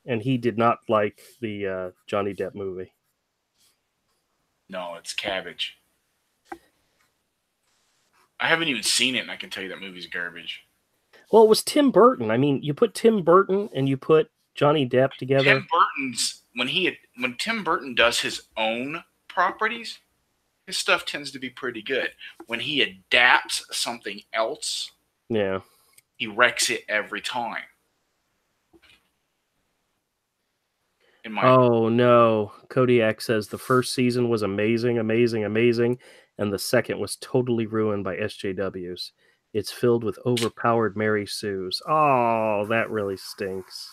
and he did not like the Johnny Depp movie. No, it's cabbage. I haven't even seen it, and I can tell you that movie's garbage. Well, it was Tim Burton. I mean, you put Tim Burton and you put Johnny Depp together. Tim Burton's when Tim Burton does his own properties, his stuff tends to be pretty good. When he adapts something else, yeah, he wrecks it every time. Oh no, Kodiak says the first season was amazing, and the second was totally ruined by SJWs. It's filled with overpowered Mary Sues. Oh, that really stinks.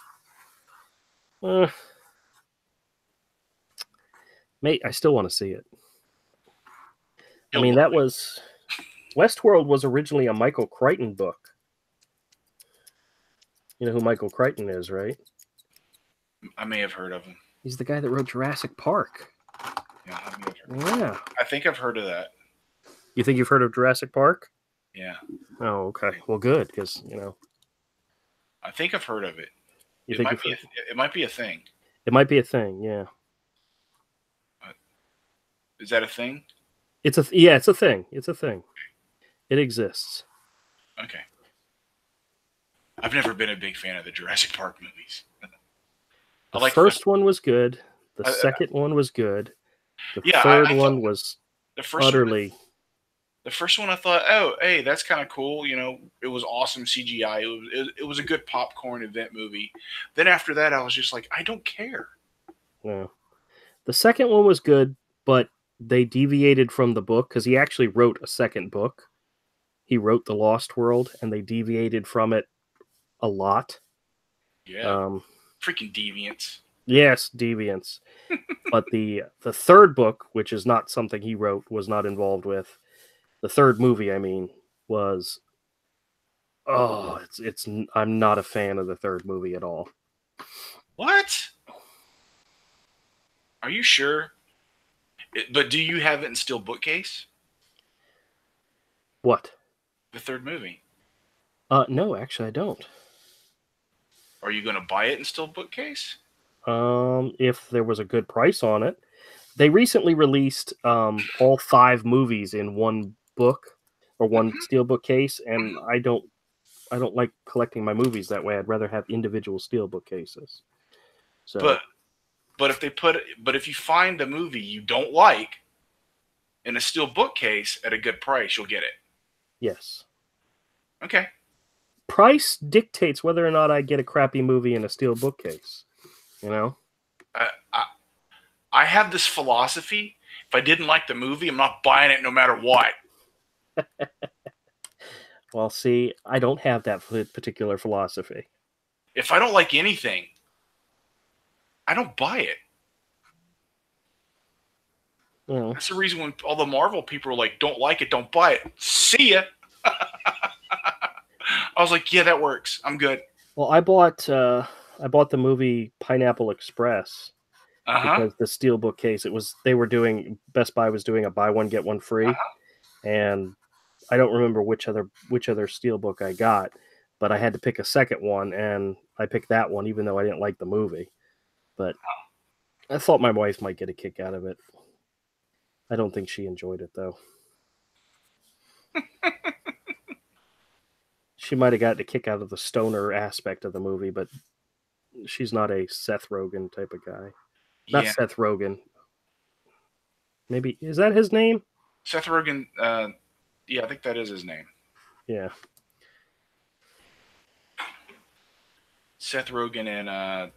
Mate, I still want to see it. I mean, Westworld was originally a Michael Crichton book. You know who Michael Crichton is, right? I may have heard of him. He's the guy that wrote Jurassic Park. Yeah. I think I've heard of that. You think you've heard of Jurassic Park? Yeah. Oh, okay. Well, good, because, I think I've heard of it. It might be a thing. It might be a thing, yeah. Is that a thing? It's a thing. It's a thing. It exists. Okay. I've never been a big fan of the Jurassic Park movies. The first one was good. The second one was good. The third one was utterly. The first one I thought, oh, hey, that's kind of cool. It was awesome CGI. It was a good popcorn event movie. Then after that, I was just like, I don't care. Yeah. The second one was good, but they deviated from the book because he actually wrote a second book. He wrote The Lost World, and they deviated from it a lot. Yeah. Freaking deviants. Yes, Deviants. But the third book, which is not something he wrote, was not involved with. The third movie, I mean, was it's I'm not a fan of the third movie at all. What? Are you sure? But do you have it in steel bookcase? What? The third movie. No, actually, I don't. Are you going to buy it in steel bookcase? If there was a good price on it. They recently released all 5 movies in one book or one Mhm. steelbook case, and I don't like collecting my movies that way. I'd rather have individual steelbook cases. So But but if you find a movie you don't like in a steel bookcase at a good price, you'll get it. yes, Okay. price dictates whether or not I get a crappy movie in a steel bookcase. You know. Uh, I, I have this philosophy. If I didn't like the movie, I'm not buying it no matter what. Well, see, I don't have that particular philosophy. If I don't like anything, I don't buy it. Well, That's the reason when all the Marvel people are like, "Don't like it, don't buy it." See ya. I was like, "Yeah, that works. I'm good." I bought the movie Pineapple Express Uh huh. because the steelbook case, they were doing, Best Buy was doing a buy one get one free, and I don't remember which other steelbook I got, but I had to pick a second one, and I picked that one even though I didn't like the movie. But I thought my wife might get a kick out of it. I don't think she enjoyed it though. She might have gotten a kick out of the stoner aspect of the movie, but she's not a Seth Rogen type of guy. Not Yeah, Seth Rogen. Maybe is that his name? Seth Rogen. Yeah, I think that is his name. Yeah. Seth Rogen and a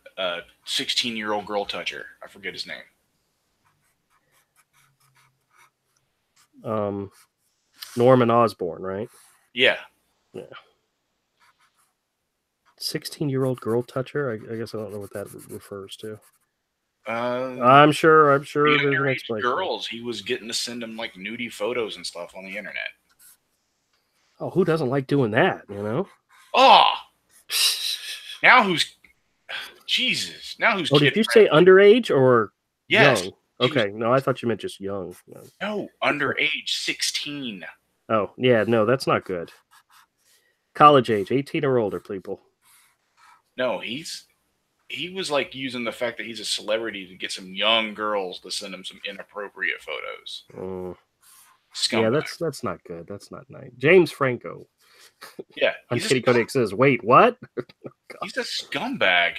16-year-old girl toucher. I forget his name. Norman Osborn, right? Yeah. Yeah. 16-year-old girl toucher? I guess I don't know what that refers to. I'm sure The there's an underage explanation. girls, he was getting to send them like nudie photos and stuff on the internet. Oh, who doesn't like doing that, you know? Oh, now who's Jesus? Now who's Oh, kid did you say friendly? underage or Yes, young? she was Okay, no, I thought you meant just young. No. underage 16. Oh, yeah, no, that's not good. College age, 18 or older, people. No, he was like using the fact that he's a celebrity to get some young girls to send him some inappropriate photos. Mm. Yeah, Scumbag. that's not good. That's not nice. James Franco Yeah, on Kitty Kotick says, "Wait, what?" he's a scumbag.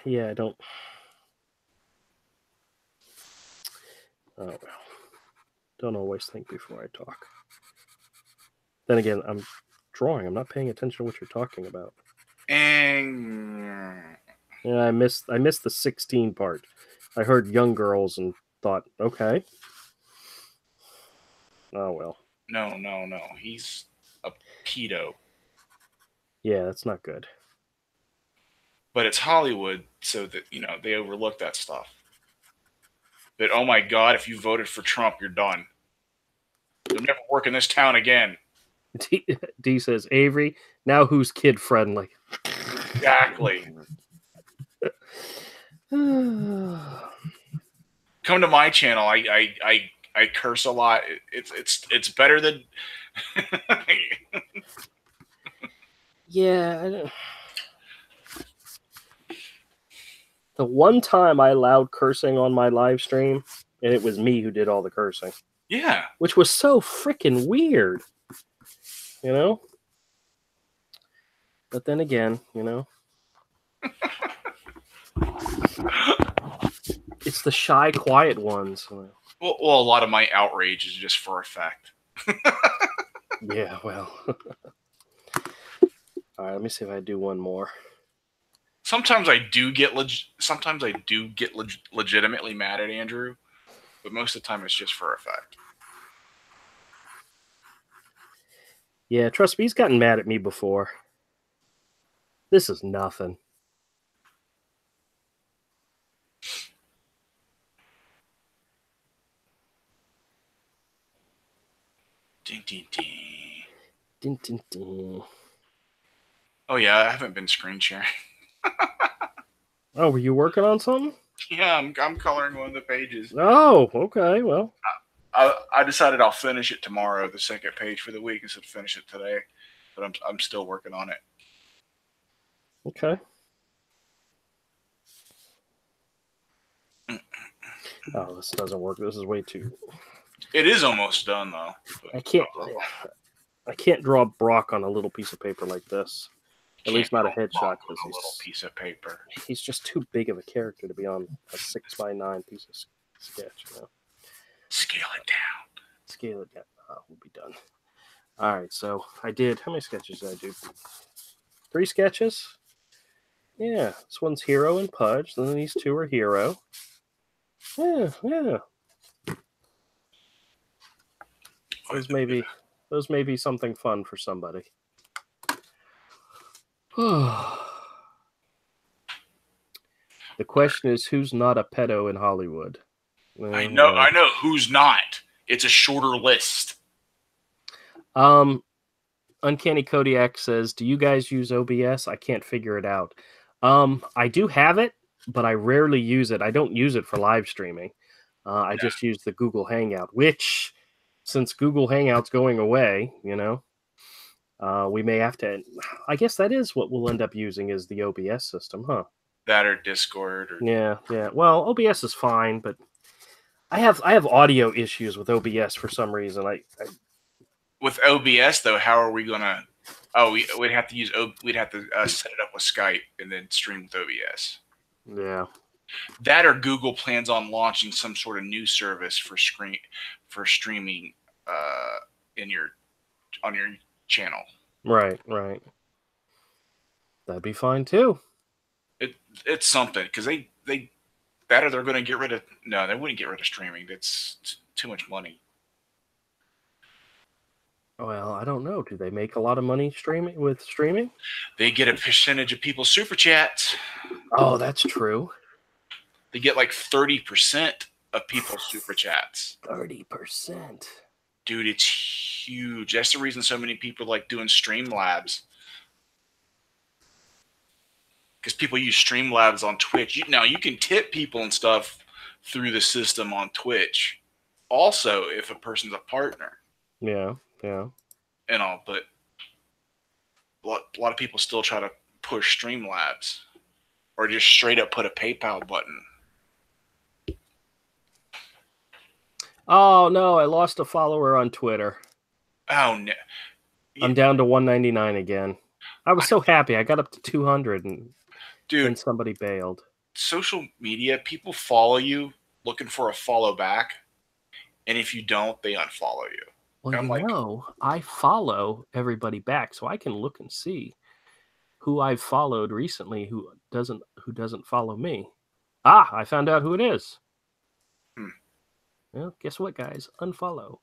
Yeah, I don't. Oh well, don't always think before I talk. Then again, I'm drawing. I'm not paying attention to what you're talking about. And Yeah, I missed the 16 part. I heard young girls and thought, okay. Oh well. no. He's a pedo. Yeah, that's not good. But it's Hollywood, so that they overlook that stuff. But oh my God, if you voted for Trump, you're done. You'll never work in this town again. D says, Avery, now who's kid friendly? Exactly. Come to my channel. I curse a lot. It's better than. Yeah, I don't. The one time I allowed cursing on my live stream, and it was me who did all the cursing, Yeah. which was so freaking weird, you know? But then again, it's the shy, quiet ones. Well, a lot of my outrage is just for effect. Yeah, well. All right, let me see if I do one more. Sometimes I do get legitimately mad at Andrew, but most of the time it's just for effect. Yeah, trust me, he's gotten mad at me before. This is nothing. Ding, ding, ding. Ding, ding, ding. Oh yeah, I haven't been screen sharing. Oh, were you working on something? Yeah, I'm coloring one of the pages. Oh, okay. Well, I decided I'll finish it tomorrow, the second page for the week, instead of finish it today. But I'm still working on it. okay. Oh, this doesn't work. This is way too. It is almost done though. I can't draw Brock on a little piece of paper like this. At least not a headshot, because a little piece of paper. He's just too big of a character to be on a 6x9 piece of sketch. You know? Scale it down. Scale it down. We'll be done. All right. So I did. How many sketches did I do? 3 sketches. Yeah. This one's Hero and Pudge. Then these 2 are Hero. Yeah. Those may be something fun for somebody. The question is, who's not a pedo in Hollywood? I know who's not. It's a shorter list. Uncanny Kodiak says, do you guys use OBS? I can't figure it out. I do have it, but I rarely use it. I don't use it for live streaming. I just use the Google Hangout, which, since Google Hangout's going away, you know, we may have to. I guess that is what we'll end up using, is the OBS system, huh? That or Discord. Or... Yeah. Well, OBS is fine, but I have audio issues with OBS for some reason. With OBS though, how are we gonna? Oh, we'd have to set it up with Skype and then stream with OBS. Yeah. That or Google plans on launching some sort of new service for streaming on your channel. Right. That'd be fine too. It's something, because they that or they're going to get rid of. No, they wouldn't get rid of streaming. That's too much money. Well, I don't know. Do they make a lot of money with streaming? They get a percentage of people's super chats. Oh, that's true. They get like 30% of people's super chats. 30%. Dude, it's huge. That's the reason so many people like doing Streamlabs. Because people use Streamlabs on Twitch. Now, you can tip people and stuff through the system on Twitch. Also, if a person's a partner. Yeah. And all, but a lot of people still try to push Streamlabs. Or just straight up put a PayPal button. Oh, no, I lost a follower on Twitter. Oh, no. I'm down to 199 again. I was so happy. I got up to 200 and then somebody bailed. Social media, people follow you looking for a follow back. And if you don't, they unfollow you. Well, I follow everybody back, so I can look and see who I've followed recently who doesn't follow me. I found out who it is. Well, guess what, guys? Unfollow.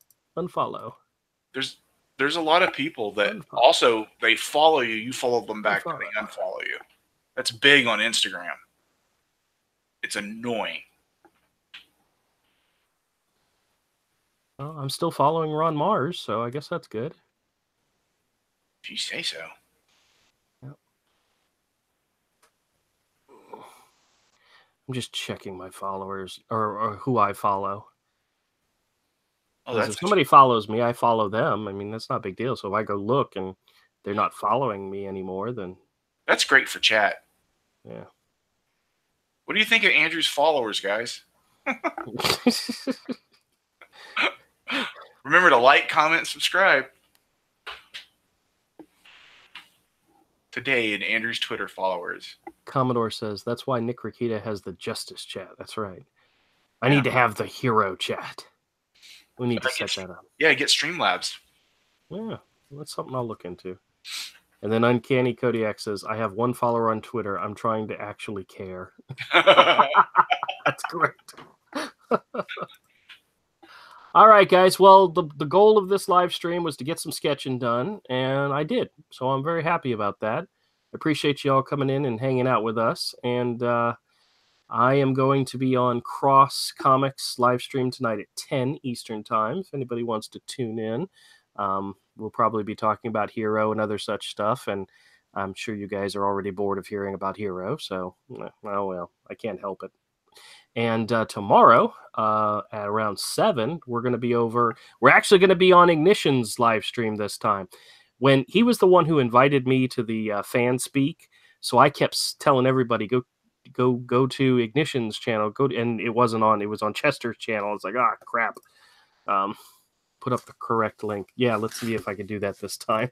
There's a lot of people that also, they follow you, you follow them back, and they unfollow you. That's big on Instagram. It's annoying. Well, I'm still following Ron Mars, so I guess that's good. If you say so. Yep. I'm just checking my followers or who I follow. Oh, if somebody follows me, I follow them. I mean, that's not a big deal. So if I go look and they're not following me anymore, then that's great for chat. Yeah. What do you think of Andrew's followers, guys? Remember to like, comment, and subscribe. Today in Andrew's Twitter followers. Commodore says, that's why Nick Rakita has the Justice chat. That's right. I need to have the Hero chat. We need to set that up. Yeah, get Streamlabs. Yeah, that's something I'll look into. And then Uncanny Kodiak says, I have 1 follower on Twitter. I'm trying to actually care. That's great. All right, guys. Well, the goal of this live stream was to get some sketching done, and I did. So I'm very happy about that. appreciate you all coming in and hanging out with us. And I am going to be on Cross Comics live stream tonight at 10 Eastern Time. If anybody wants to tune in, we'll probably be talking about Hero and other such stuff. And I'm sure you guys are already bored of hearing about Hero. So, oh well, I can't help it. And tomorrow at around 7, we're going to be over. We're actually going to be on Ignition's live stream this time. When he was the one who invited me to the fan speak, so I kept telling everybody, go to Ignition's channel. And it wasn't on. It was on Chester's channel. It's like, ah, crap. Put up the correct link. Yeah, let's see if I can do that this time.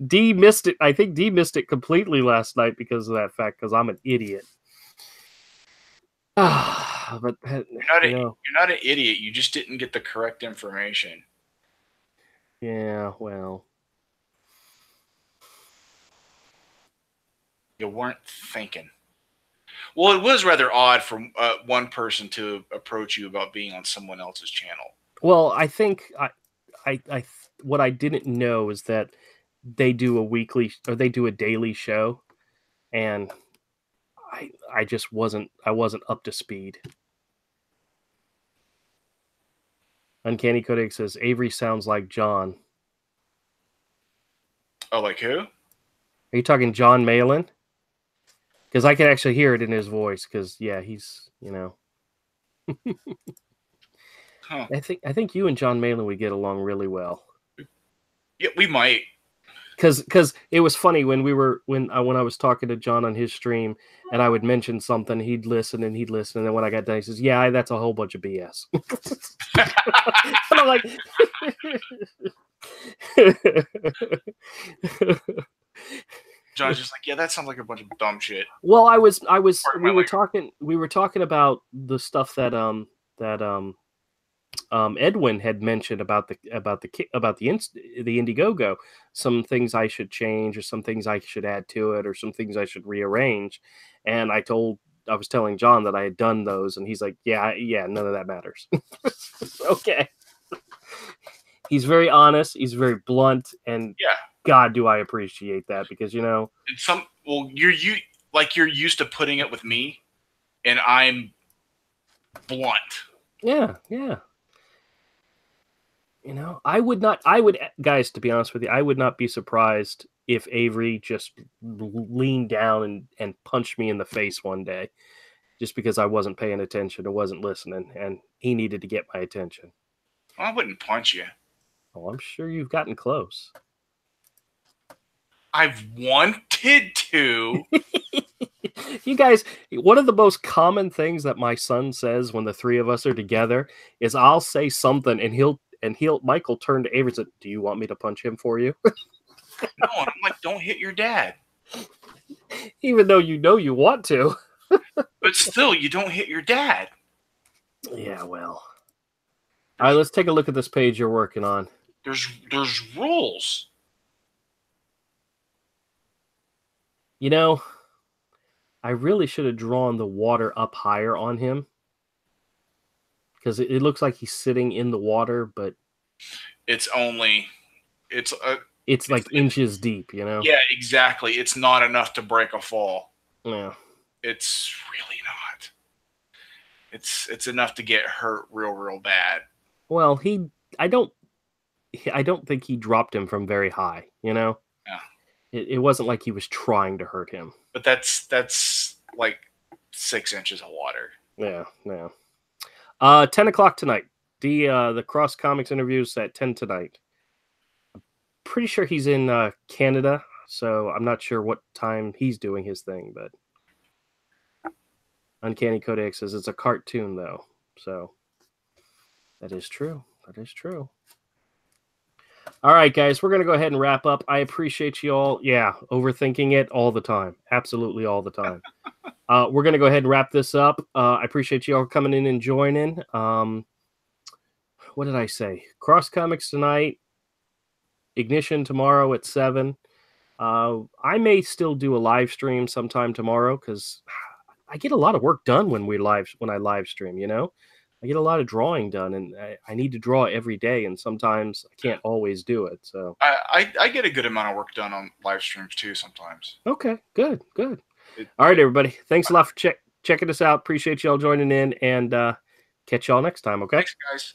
D missed it. I think D missed it completely last night because of that fact, because I'm an idiot. But you're not an idiot. You just didn't get the correct information. Yeah, well, you weren't thinking. Well, it was rather odd for one person to approach you about being on someone else's channel. Well, I think what I didn't know is that they do a daily show, and I just wasn't up to speed. Uncanny Kodak says Avery sounds like John. Oh, like who? Are you talking John Malin? Because I can actually hear it in his voice. Because yeah, he's Huh. I think you and John Malin would get along really well. Yeah, we might. Because it was funny when I was talking to John on his stream, and I would mention something, he'd listen, and then when I got done, he says, "Yeah, that's a whole bunch of BS." And I'm like, John's just like, yeah, that sounds like a bunch of dumb shit. Well, we were talking about the stuff that Edwin had mentioned about the IndieGoGo, some things I should change, or some things I should add to it, or some things I should rearrange. And I was telling John that I had done those, and he's like, yeah, none of that matters. Okay. He's very honest. He's very blunt, and yeah, God, do I appreciate that, because you're used to putting it with me, and I'm blunt. Yeah. Guys, to be honest with you, I would not be surprised if Avery just leaned down and punched me in the face one day, just because I wasn't paying attention or wasn't listening, and he needed to get my attention. Well, I wouldn't punch you. Oh, I'm sure you've gotten close. I've wanted to. You guys, one of the most common things that my son says when the three of us are together is I'll say something, and Michael turn to Avery and said, "Do you want me to punch him for you?" No, I'm like, don't hit your dad. Even though you want to. But still, you don't hit your dad. Yeah, well. All right, let's take a look at this page you're working on. There's rules. I really should have drawn the water up higher on him, because it looks like he's sitting in the water, but it's like inches deep, Yeah, exactly. It's not enough to break a fall. Yeah. It's really not. It's enough to get hurt real bad. Well, I don't think he dropped him from very high, Yeah. It wasn't like he was trying to hurt him. But that's like 6 inches of water. Yeah. 10 o'clock tonight. The Cross Comics interviews at 10 tonight. I'm pretty sure he's in Canada, so I'm not sure what time he's doing his thing, but Uncanny Kodak says it's a cartoon, though. So that is true. All right, guys, we're going to go ahead and wrap up. I appreciate you all. Yeah, overthinking it all the time. Absolutely all the time. We're going to go ahead and wrap this up. I appreciate you all coming in and joining. What did I say? Cross Comics tonight. Ignition tomorrow at 7. I may still do a live stream sometime tomorrow, because I get a lot of work done when I live stream, I get a lot of drawing done, and I need to draw every day, and sometimes I can't always do it. So I get a good amount of work done on live streams too sometimes. okay, good, good. It, All right, it, everybody. Thanks a lot for checking us out. Appreciate y'all joining in, and catch y'all next time. Okay. Thanks, guys.